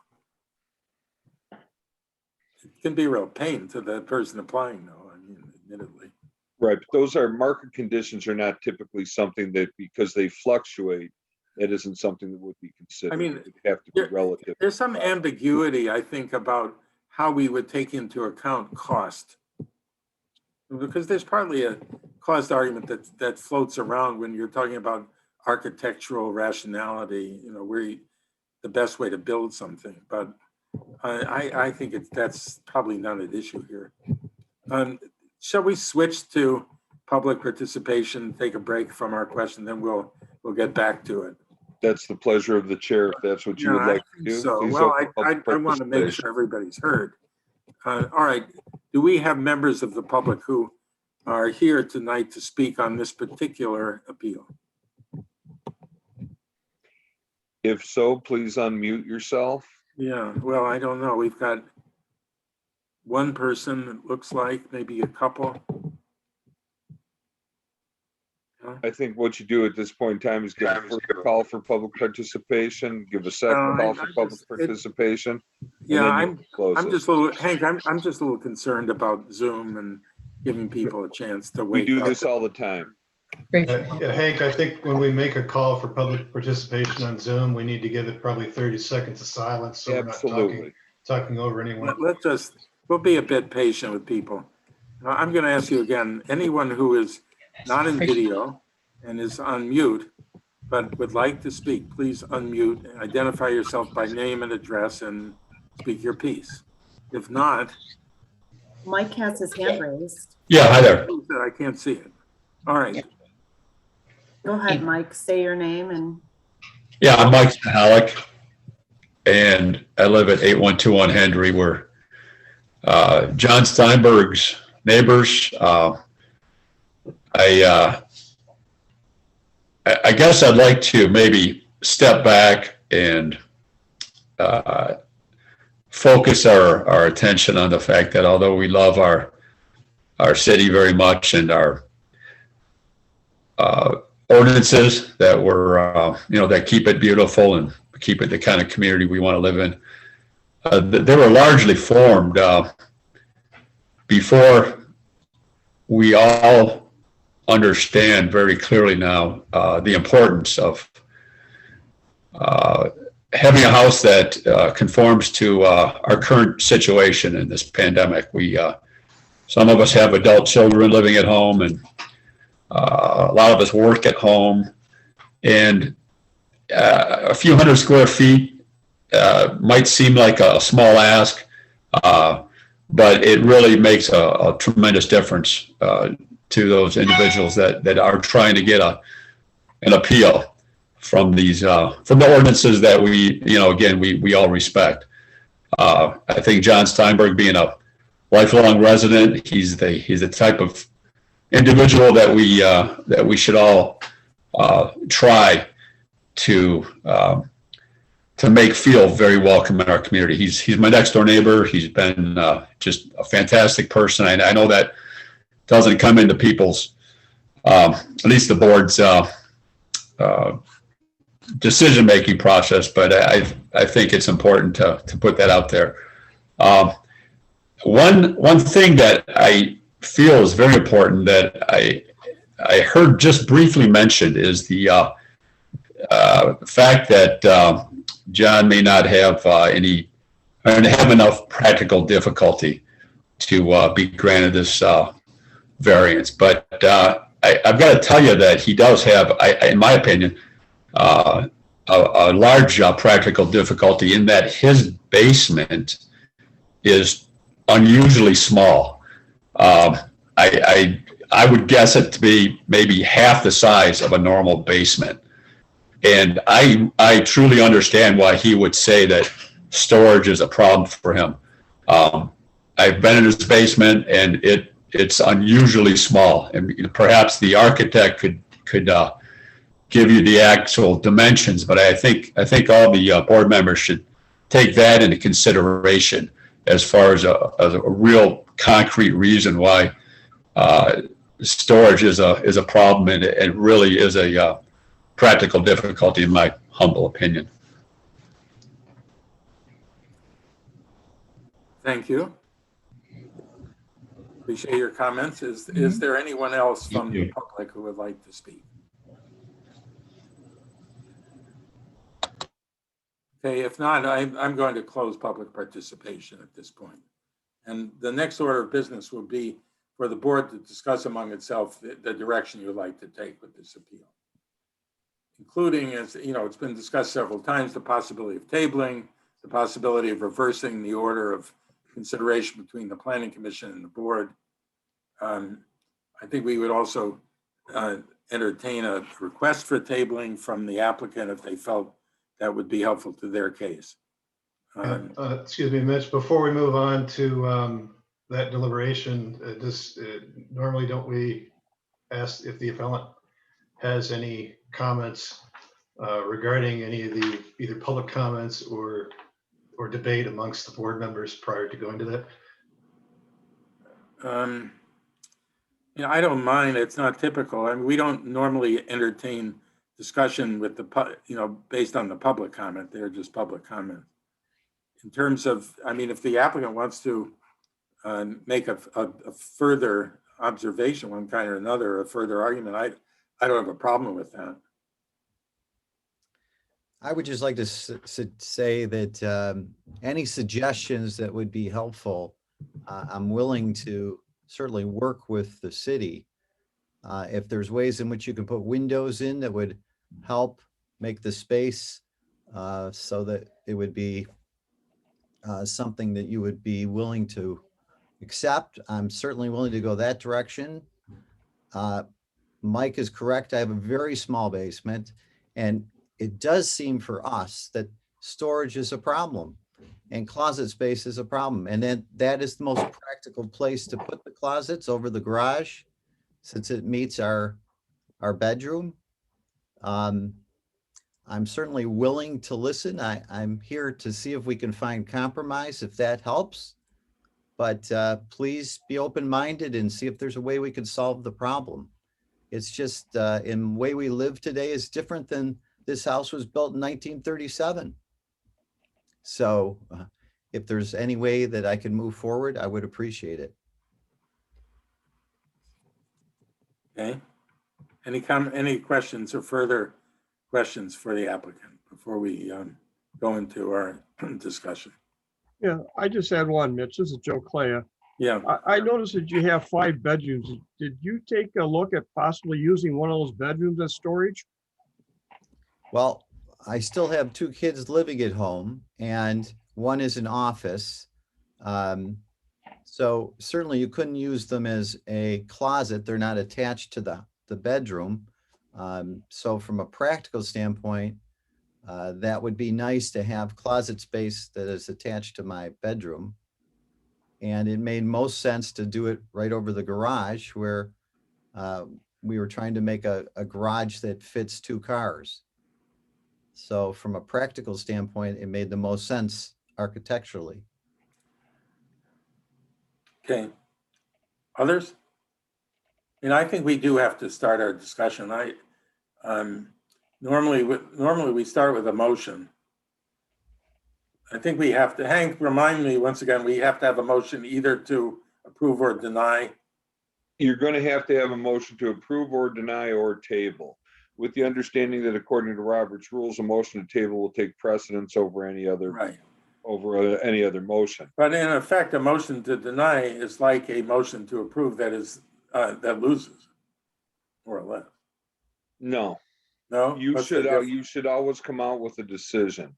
It can be a real pain to the person applying, though. I mean, admittedly. Right, but those are market conditions are not typically something that, because they fluctuate, that isn't something that would be considered. I mean, it would have to be relative. There's some ambiguity, I think, about how we would take into account cost. Because there's partly a cost argument that floats around when you're talking about architectural rationality, the best way to build something. But I think that's probably not an issue here. Shall we switch to public participation, take a break from our question, then we'll get back to it. That's the pleasure of the chair, if that's what you would like to do. So, Please well, open I public want to make participation. sure everybody's heard. All right, do we have members of the public who are here tonight to speak on this particular appeal? If so, please unmute yourself. Yeah, well, I don't know. We've got one person, it looks like, maybe a couple. I think what you do at this point in time is give a first call for public participation, give a second call for public participation. Yeah, then you close I'm it. just a little, Hank, I'm just a little concerned about Zoom and giving people a chance to We wake do up. this all the time. Yeah, Hank, I think when we make a call for public participation on Zoom, we need to give it probably 30 seconds of silence. So we're not Absolutely. talking over anyone. We'll be a bit patient with people. Now, I'm going to ask you again, anyone who is not in video and is on mute, but would like to speak, please unmute, and identify yourself by name and address and speak your piece. If not, Mike has his hand raised. Yeah, hi there. I can't see it. All right. Go ahead, Mike, say your name and Yeah, I'm Mike Stahalik, and I live at 8121 Henry. We're John Steinberg's neighbors. I guess I'd like to maybe step back and focus our attention on the fact that although we love our city very much and our ordinances that were, that keep it beautiful and keep it the kind of community we want to live in, they were largely formed before we all understand very clearly now the importance of having a house that conforms to our current situation in this pandemic. Some of us have adult children living at home, and a lot of us work at home, and a few hundred square feet might seem like a small ask, but it really makes a tremendous difference to those individuals that are trying to get an appeal from from the ordinances that we all respect. I think John Steinberg, being a lifelong resident, he's the type of individual that we should all try to make feel very welcome in our community. He's my next door neighbor. He's been just a fantastic person. I know that doesn't come into people's, at least the board's decision-making process, but I think it's important to put that out there. One thing that I feel is very important that I heard just briefly mentioned is the fact that John may not have have enough practical difficulty to be granted this variance. But I've got to tell you that he does have, in my opinion, a large practical difficulty in that his basement is unusually small. I would guess it to be maybe half the size of a normal basement. And I truly understand why he would say that storage is a problem for him. I've been in his basement, and it's unusually small. And perhaps the architect could give you the actual dimensions, but I think all the board members should take that into consideration as far as a real concrete reason why storage is a problem, and it really is a practical difficulty, in my humble opinion. Thank you. Appreciate your comments. Is there anyone else from the public who would like to speak? Okay, if not, I'm going to close public participation at this point. And the next order of business will be for the board to discuss among itself the direction you'd like to take with this appeal, including, as you know, it's been discussed several times, the possibility of tabling, the possibility of reversing the order of consideration between the Planning Commission and the board. I think we would also entertain a request for tabling from the applicant if they felt that would be helpful to their case. Excuse me, Mitch, before we move on to that deliberation, normally don't we ask if the appellant has any comments regarding any of the either public comments or debate amongst the board members prior to going to that? I don't mind. It's not typical. I mean, we don't normally entertain discussion with based on the public comment. They're just public comment. in terms of, I mean, if the applicant wants to make a further observation, one kind or another, a further argument, I don't have a problem with that. I would just like to say that any suggestions that would be helpful, I'm willing to certainly work with the city. If there's ways in which you can put windows in that would help make the space so that it would be something that you would be willing to accept, I'm certainly willing to go that direction. Mike is correct. I have a very small basement, and it does seem for us that storage is a problem and closet space is a problem. And then that is the most practical place to put the closets, over the garage, since it meets our bedroom. I'm certainly willing to listen. I'm here to see if we can find compromise, if that helps. But please be open-minded and see if there's a way we can solve the problem. It's just in the way we live today is different than this house was built in 1937. So if there's any way that I can move forward, I would appreciate it. Okay. Any questions or further questions for the applicant before we go into our discussion? Yeah, I just had one, Mitch. This is Joe Clay. Yeah. I noticed that you have 5 bedrooms. Did you take a look at possibly using one of those bedrooms as storage? Well, I still have 2 kids living at home, and one is an office. So certainly you couldn't use them as a closet. They're not attached to the bedroom. So from a practical standpoint, that would be nice to have closet space that is attached to my bedroom. And it made most sense to do it right over the garage, where we were trying to make a garage that fits 2 cars. So from a practical standpoint, it made the most sense architecturally. Okay. Others? And I think we do have to start our discussion. Normally we start with a motion. I think we have to, Hank, remind me once again, we have to have a motion either to approve or deny. You're going to have a motion to approve or deny or table, with the understanding that according to Robert's rules, a motion to table will take precedence over any other motion. But in effect, a motion to deny is like a motion to approve that loses, more or less. No. No? You should always come out with a decision.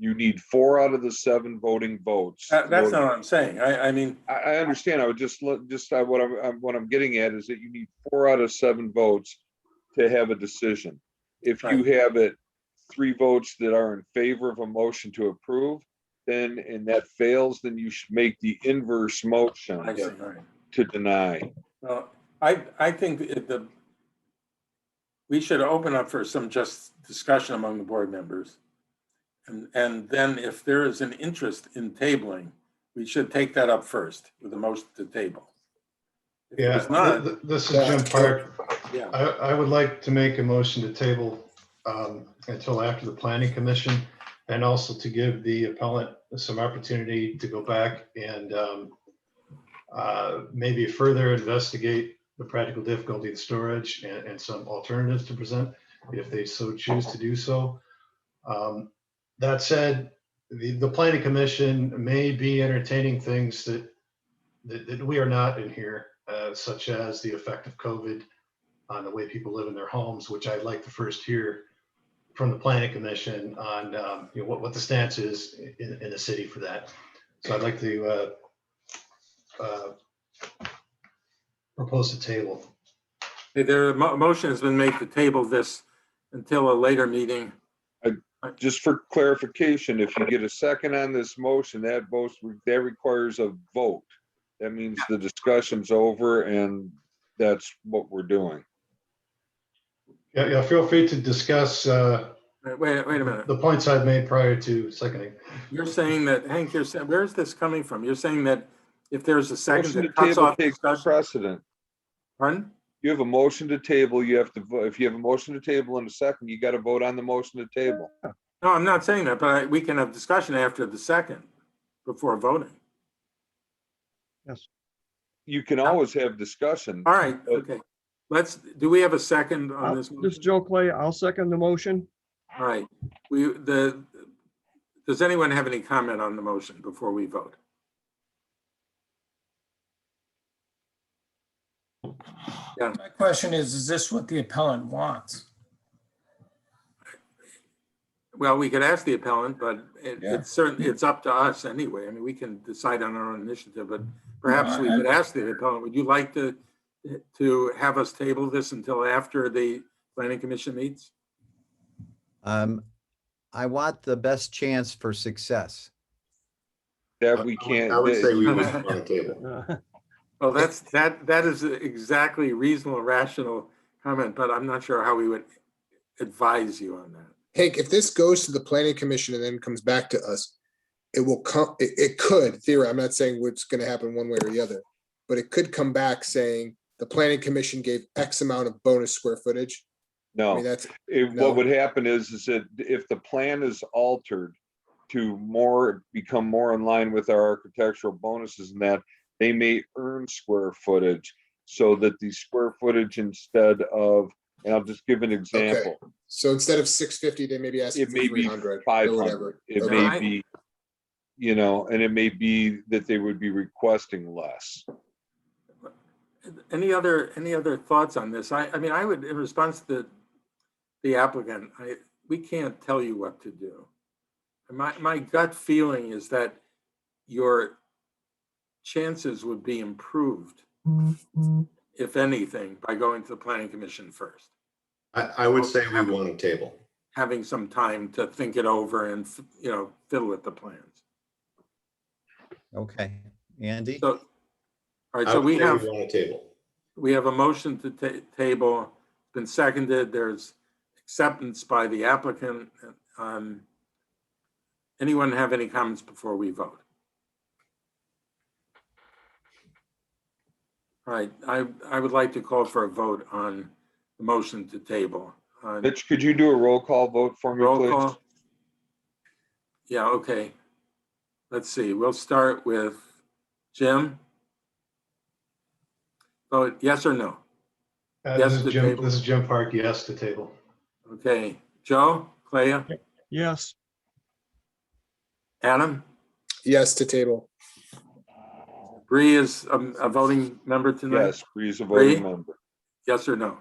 You need 4 out of the 7 voting votes. That's not what I'm saying. I mean, I understand. I would just what I'm getting at is that you need 4 out of 7 votes to have a decision. If you have 3 votes that are in favor of a motion to approve, then, and that fails, then you should make the inverse motion to deny. Well, I think we should open up for some just discussion among the board members. And then if there is an interest in tabling, we should take that up first with a motion to table. Yeah, this is Jim Park. Yeah. I would like to make a motion to table until after the planning commission, and also to give the appellant some opportunity to go back and maybe further investigate the practical difficulty of storage and some alternatives to present if they so choose to do so. That said, the planning commission may be entertaining things that we are not in here, such as the effect of COVID on the way people live in their homes, which I'd like to first hear from the planning commission on what the stance is in the city for that. So I'd like to propose a table. The motion has been made to table this until a later meeting. Just for clarification, if you get a second on this motion, that requires a vote. That means the discussion's over, and that's what we're doing. Yeah, feel free to discuss wait a minute. The points I've made prior to seconding. You're saying that, Hank, where's this coming from? You're saying that if there's a second Motion that to cuts table off takes discussion? precedent. Pardon? You have a motion to table, you have to vote. If you have a motion to table in a second, you got to vote on the motion to table. No, I'm not saying that, but we can have discussion after the second. before voting. Yes. You can always have discussion. All right, but okay. Do we have a second on this? This is motion? Joe Clay. I'll second the motion. All right, does anyone have any comment on the motion before we vote? Yeah, My question is this what the appellant wants? well, we could ask the appellant, but Yeah. it's certain, it's up to us anyway. I mean, we can decide on our own initiative, but perhaps we could ask the appellant, would you like to have us table this until after the planning commission meets? I want the best chance for success. That we can't. I would say we would on the table. Well, that is exactly reasonable, rational comment, but I'm not sure how we would advise you on that. Hank, if this goes to the planning commission and then comes back to us, it will come, it could, theoretically, I'm not saying what's gonna happen one way or the other, but it could come back saying the planning commission gave X amount of bonus square footage. I mean, No, that's, what would happen is that if the plan is altered to become more in line with our architectural bonuses and that, they may earn square footage so that the square footage instead of, and I'll just give an example. so instead of 650, they may be asking It for may be 300 or 500. whatever. It Okay. may be, and it may be that they would be requesting less. Any other thoughts on this? I mean, I would, in response to the applicant, we can't tell you what to do. My gut feeling is that your chances would be improved, if anything, by going to the planning commission first. I would say we want a table. Having some time to think it over and, fiddle with the plans. Okay, Andy? So, all right, I so would we say have, want a table. we have a motion to table, been seconded, there's acceptance by the applicant. Anyone have any comments before we vote? All right, I would like to call for a vote on the motion to table. Mitch, could you do a roll call vote for me, Roll please? call. Yeah, okay. Let's see, we'll start with Jim. Vote yes or no? Yes This to is Jim, table. this is Jim Park, yes to table. Okay, Joe, Clea, Yes. Adam, Yes to table. Bree is a voting member tonight? Yes, Bree's a voting Bree? member. Yes or no?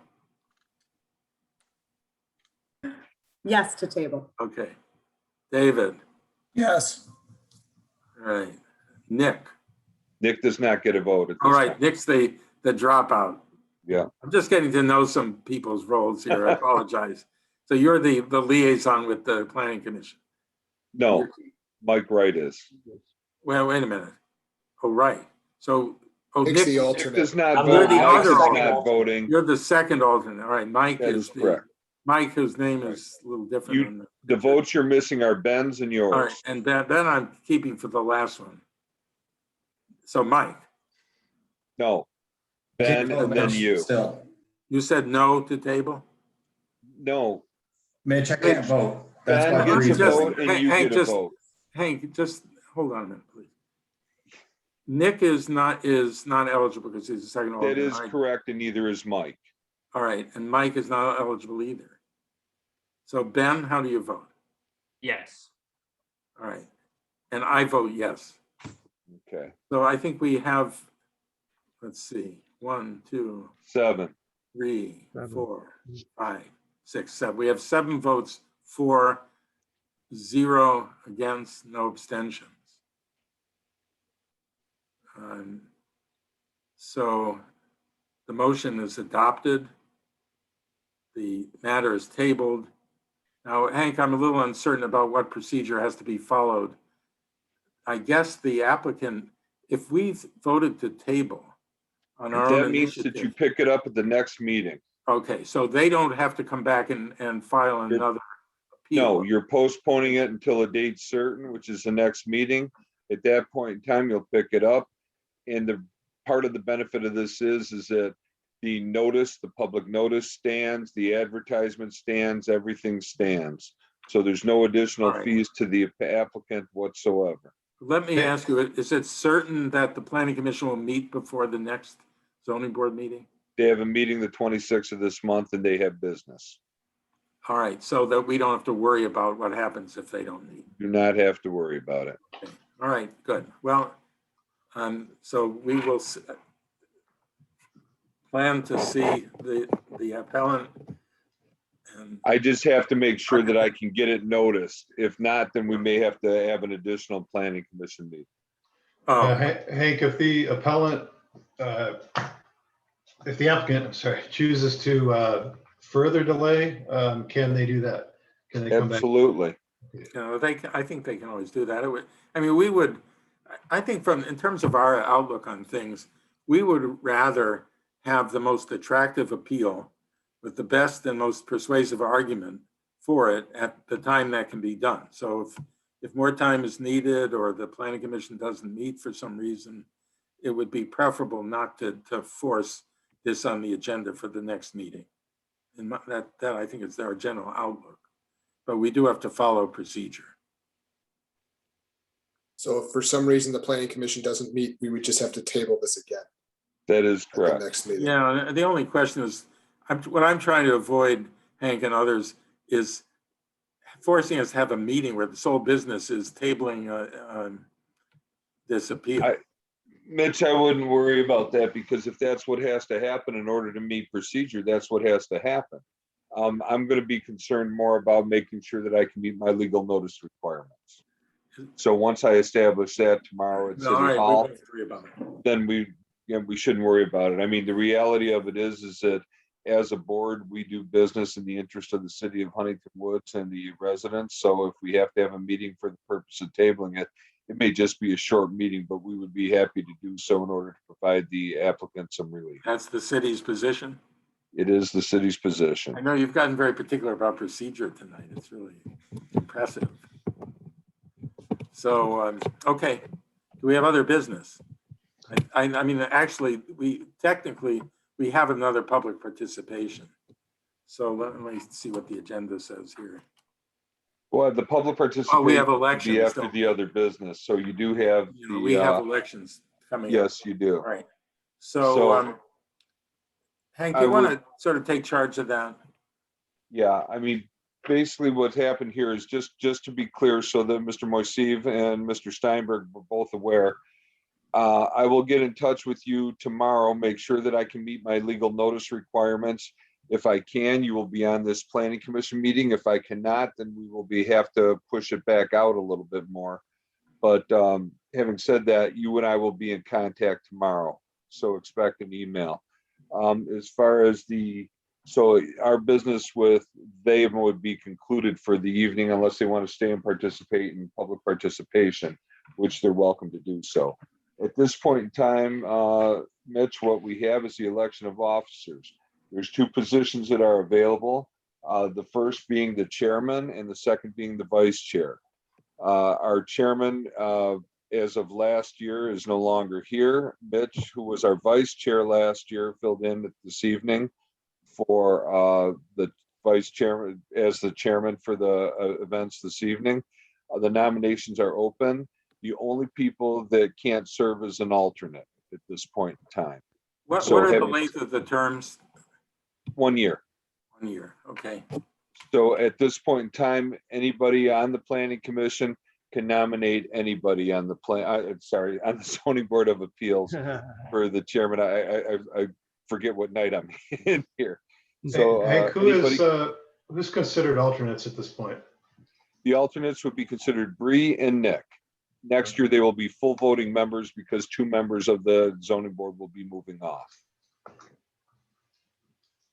Yes to table. Okay. David, Yes. all right. Nick, Nick does not get a vote. at all this right, time. Nick's the dropout. Yeah. I'm just getting to know some people's roles here. I apologize. So you're the liaison with the planning commission. No, Mike Wright is. Well, wait a minute. Oh, right. So, Nick's Nick, the Nick alternate. does not I'm vote. the Mike other is alternate. not voting. you're the second alternate. All right, Mike That is is correct. Mike, whose name is a little different. on The votes you're missing are Ben's and All right, yours. and Ben I'm keeping for the last one. So Mike, No. Ben and then you. Still, you said no to table? No, Mitch, I can't vote. That's Ben why gets a Bree's just- vote voting. and you Hank, get a just- vote. Hank, just hold on a minute, please. Nick is not eligible because he's the second alternate. That is All right. correct, and neither is Mike. All right, and Mike is not eligible either. So Ben, how do you vote? Yes. All right, and I vote yes. Okay, So I think we have, let's see, 1, 2, 7. 3, Seven. 4, 5, 6, 7. We have 7 votes for, 0 against, no abstentions. So the motion is adopted. The matter is tabled. Now, Hank, I'm a little uncertain about what procedure has to be followed. I guess the applicant, if we voted to table on our own That means that you initiative. pick it up at the next meeting. Okay, so they don't have to come back and file another appeal. No, you're postponing it until a date certain, which is the next meeting. At that point in time, you'll pick it up. And the part of the benefit of this is that the notice, the public notice stands, the advertisement stands, everything stands. So there's no additional All right. fees to the applicant whatsoever. Let me ask you, is it certain that the planning commission will meet before the next zoning board meeting? They have a meeting the 26th of this month and they have business. All right, so that we don't have to worry about what happens if they don't meet. Do not have to worry about it. Okay. All right, good. Well, so we will plan to see the appellant. And I just have to make sure that I can get it noticed. If not, then we may have to have an additional planning commission meeting. Hank, if the appellant, if the applicant, I'm sorry, chooses to further delay, can they do that? Can they come back? Absolutely. you know, I think they can always do that. It would, I mean, we would, I think in terms of our outlook on things, we would rather have the most attractive appeal with the best and most persuasive argument for it at the time that can be done. So if more time is needed or the planning commission doesn't meet for some reason, it would be preferable not to force this on the agenda for the next meeting. And that I think is our general outlook, but we do have to follow procedure. So if for some reason the planning commission doesn't meet, we would just have to table this again That is at the correct. next meeting. Yeah, the only question is, what I'm trying to avoid, Hank and others, is forcing us to have a meeting where the sole business is tabling this appeal. Mitch, I wouldn't worry about that because if that's what has to happen in order to meet procedure, that's what has to happen. I'm going to be concerned more about making sure that I can meet my legal notice requirements. So once I establish that tomorrow at City All right, we Hall, won't worry about it. then we shouldn't worry about it. I mean, the reality of it is that as a board, we do business in the interest of the city of Huntington Woods and the residents. So if we have to have a meeting for the purpose of tabling it, it may just be a short meeting, but we would be happy to do so in order to provide the applicant some relief. That's the city's position. It is the city's position. I know you've gotten very particular about procedure tonight. It's really impressive. So, okay, do we have other business? I mean, actually, we have another public participation. So let me see what the agenda says here. Well, the public participation. Oh, we have will elections. be after the other business. So you do have. We have elections coming up. Yes, you do. All right. So Hank, do you want to sort of take charge of that? Yeah, I mean, basically what's happened here is just to be clear so that Mr. Moiseev and Mr. Steinberg were both aware. I will get in touch with you tomorrow, make sure that I can meet my legal notice requirements. If I can, you will be on this planning commission meeting. If I cannot, then we will have to push it back out a little bit more. But having said that, you and I will be in contact tomorrow. So expect an email. As far as so our business with them would be concluded for the evening unless they want to stay and participate in public participation, which they're welcome to do so. At this point in time, Mitch, what we have is the election of officers. There's two positions that are available. The first being the chairman and the second being the vice chair. Our chairman, as of last year, is no longer here. Mitch, who was our vice chair last year, filled in this evening for the vice chairman as the chairman for the events this evening. The nominations are open. The only people that can't serve as an alternate at this point in time. What are the length of the terms? 1 year. 1 year, okay. So at this point in time, anybody on the planning commission can nominate anybody on the on the zoning board of appeals for the chairman. I forget what night I'm in here. So Hank, who's considered alternates at this point? The alternates would be considered Bree and Nick. Next year, they will be full voting members because 2 members of the zoning board will be moving off.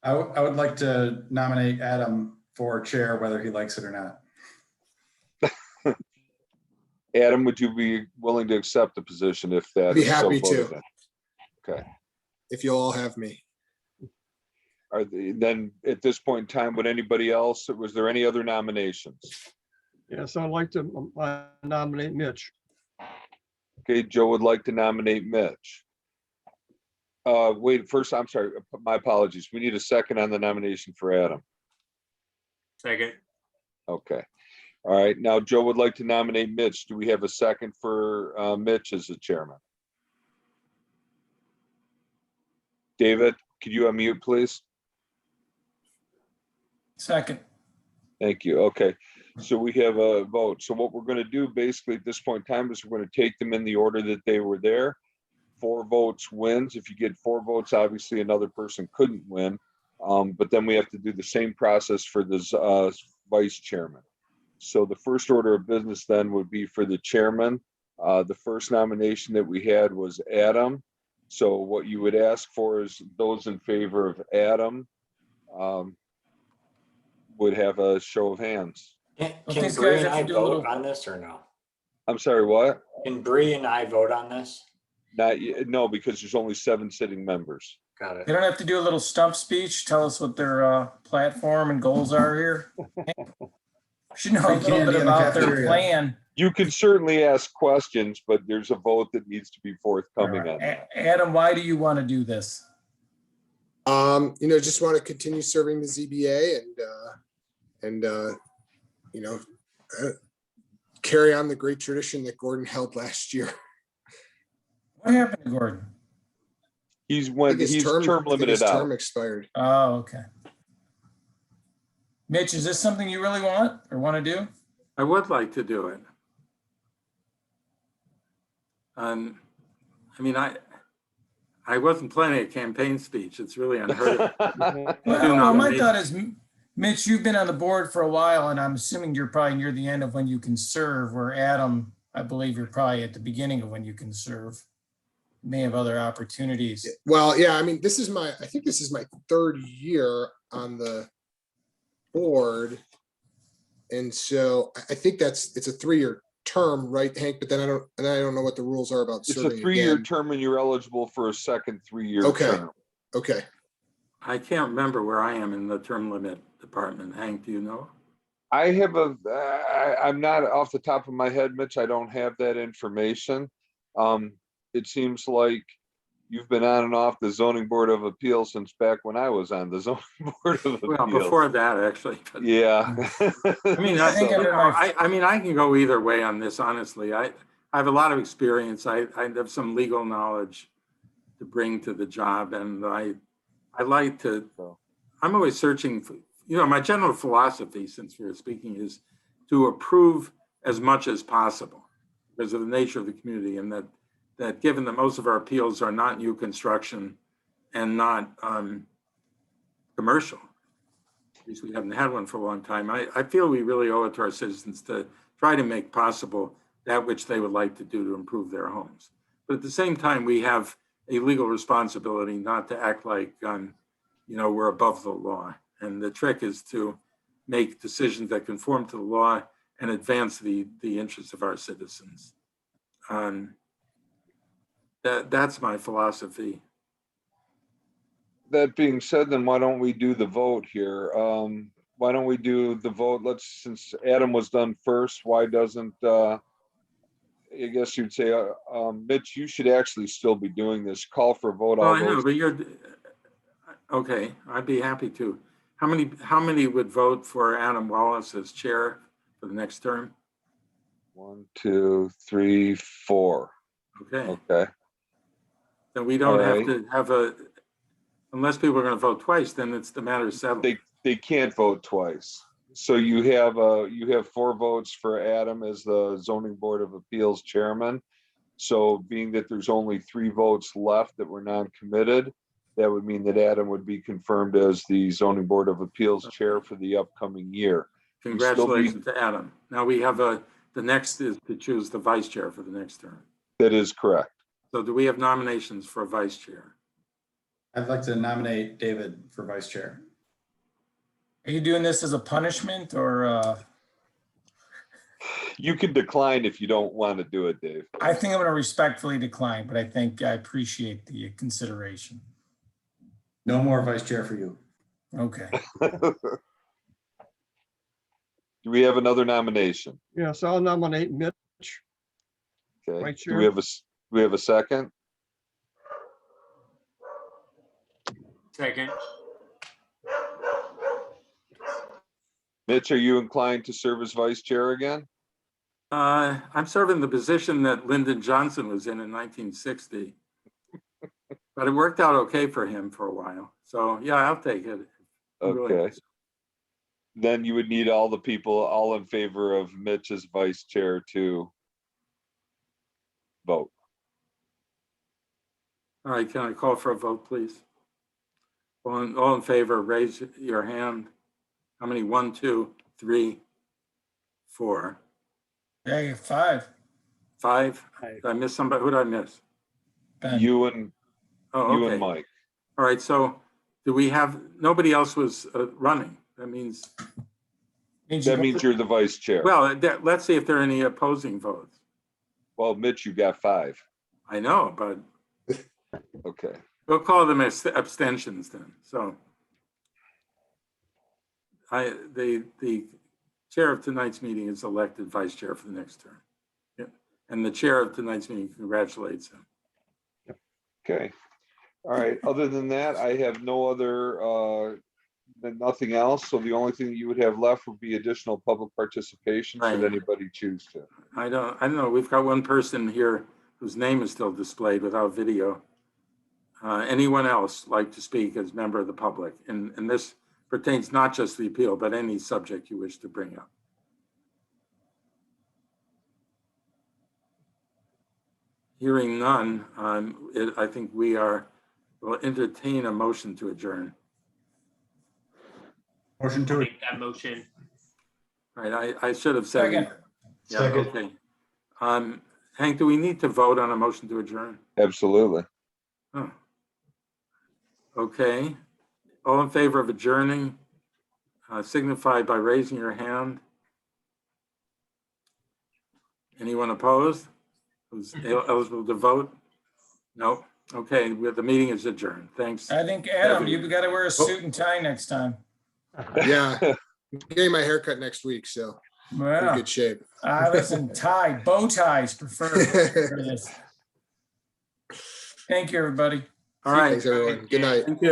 I would like to nominate Adam for chair, whether he likes it or not. Adam, would you be willing to accept the position if that? I'd be happy to. Okay. If you'll all have me. Then at this point in time, would anybody else, was there any other nominations? Yes, I'd like to nominate Mitch. Okay, Joe would like to nominate Mitch. Wait, first, I'm sorry, my apologies. We need a second on the nomination for Adam. Second. Okay. All right, now Joe would like to nominate Mitch. Do we have a second for Mitch as the chairman? David, could you unmute, please? Second. Thank you. Okay, so we have a vote. So what we're going to do basically at this point in time is we're going to take them in the order that they were there. 4 votes wins. If you get 4 votes, obviously another person couldn't win. But then we have to do the same process for the vice chairman. So the first order of business then would be for the chairman. The first nomination that we had was Adam. So what you would ask for is those in favor of Adam would have a show of hands. Can these Bree guys and have I to do a vote little- on this or no? I'm sorry, what? Can Bree and I vote on this? Not yet, no, because there's only 7 sitting members. Got it. They don't have to do a little stump speech, tell us what their platform and goals are here. Should know a Free little candy bit in the about their cafeteria. plan. You can certainly ask questions, but there's a vote that needs to be forthcoming on that. Adam, why do you want to do this? Just want to continue serving the ZBA and carry on the great tradition that Gordon held last year. What happened to Gordon? He's I think he's his term I think limited his out. term expired. Oh, okay. Mitch, is this something you really want or want to do? I would like to do it. I wasn't planning a campaign speech. It's really unheard of. Well, my thought is, Mitch, you've been on the board for a while, and I'm assuming you're probably near the end of when you can serve, where Adam, I believe you're probably at the beginning of when you can serve. May have other opportunities. Well, yeah, I think this is my 3rd year on the board. And so I think it's a 3-year term, right, Hank? But then I don't know what the rules are about It's a serving 3-year again. term and you're eligible for a second 3-year Okay. term. Okay. I can't remember where I am in the term limit department. Hank, do you know? I have I'm not off the top of my head, Mitch. I don't have that information. It seems like you've been on and off the zoning board of appeals since back when I was on the zoning board of appeals. Well, before that, actually. But, Yeah. I mean, I can go either way on this, honestly. I have a lot of experience. I have some legal knowledge to bring to the job, and I like to, I'm always searching for, my general philosophy, since we're speaking, is to approve as much as possible because of the nature of the community, and that given that most of our appeals are not new construction and not commercial, at least we haven't had one for a long time, I feel we really owe it to our citizens to try to make possible that which they would like to do to improve their homes. But at the same time, we have a legal responsibility not to act like, we're above the law. And the trick is to make decisions that conform to the law and advance the interests of our citizens. That's my philosophy. That being said, then why don't we do the vote here? Why don't we do the vote? Since Adam was done first, why doesn't, I guess you'd say, Mitch, you should actually still be doing this. Call for a vote. Well, I know, but okay, I'd be happy to. How many would vote for Adam Wallace as chair for the next term? 1, 2, 3, 4. Okay. Okay. Then we don't have to have unless people are going to vote twice, then it's the matter settled. They can't vote twice. So you have 4 votes for Adam as the zoning board of appeals chairman. So being that there's only 3 votes left that were non-committed, that would mean that Adam would be confirmed as the zoning board of appeals chair for the upcoming year. Congratulations to Adam. Now we have the next is to choose the vice chair for the next term. That is correct. So do we have nominations for vice chair? I'd like to nominate David for vice chair. Are you doing this as a punishment or? You can decline if you don't want to do it, Dave. I think I'm going to respectfully decline, but I appreciate the consideration. No more vice chair for you. Okay. Do we have another nomination? Yes, I'll nominate Mitch. Okay. Vice Do we have a second? Second. Mitch, are you inclined to serve as vice chair again? I'm serving the position that Lyndon Johnson was in 1960. But it worked out okay for him for a while. So yeah, I'll take it. Okay. Then you would need all the people, all in favor of Mitch as vice chair to vote. All right, can I call for a vote, please? All in favor, raise your hand. How many? 1, 2, 3, 4, Yeah, 5. 5. Did I miss somebody? Who did I miss? Ben. You and Oh, you okay. and Mike. All right, so do we have, nobody else was running? That means, That means you're the vice chair. well, let's see if there are any opposing votes. Well, Mitch, you got 5. I know, but Okay. we'll call them abstentions then. So the chair of tonight's meeting is elected vice chair for the next term. Yep. And the chair of tonight's meeting congratulates him. Okay. All right. Other than that, I have no other, nothing else. So the only thing that you would have left would be additional public participation should Right. anybody choose to. I don't know. We've got one person here whose name is still displayed without video. Anyone else like to speak as member of the public? And this pertains not just the appeal, but any subject you wish to bring up. Hearing none, I think will entertain a motion to adjourn. Motion to, Make that motion. All right, I should have said. Second. Yeah, Second. okay. Hank, do we need to vote on a motion to adjourn? Absolutely. Oh. Okay. All in favor of adjourning, signify by raising your hand. Anyone opposed? Who's eligible to vote? No. Okay, the meeting is adjourned. Thanks. I think, Adam, you got to wear a suit and tie next time. Yeah, I'm getting my haircut next week, so I'm in Well, good shape. listen, bow ties preferred for this. Thank you, everybody. All right. Thanks, everyone. Good night. Thank you.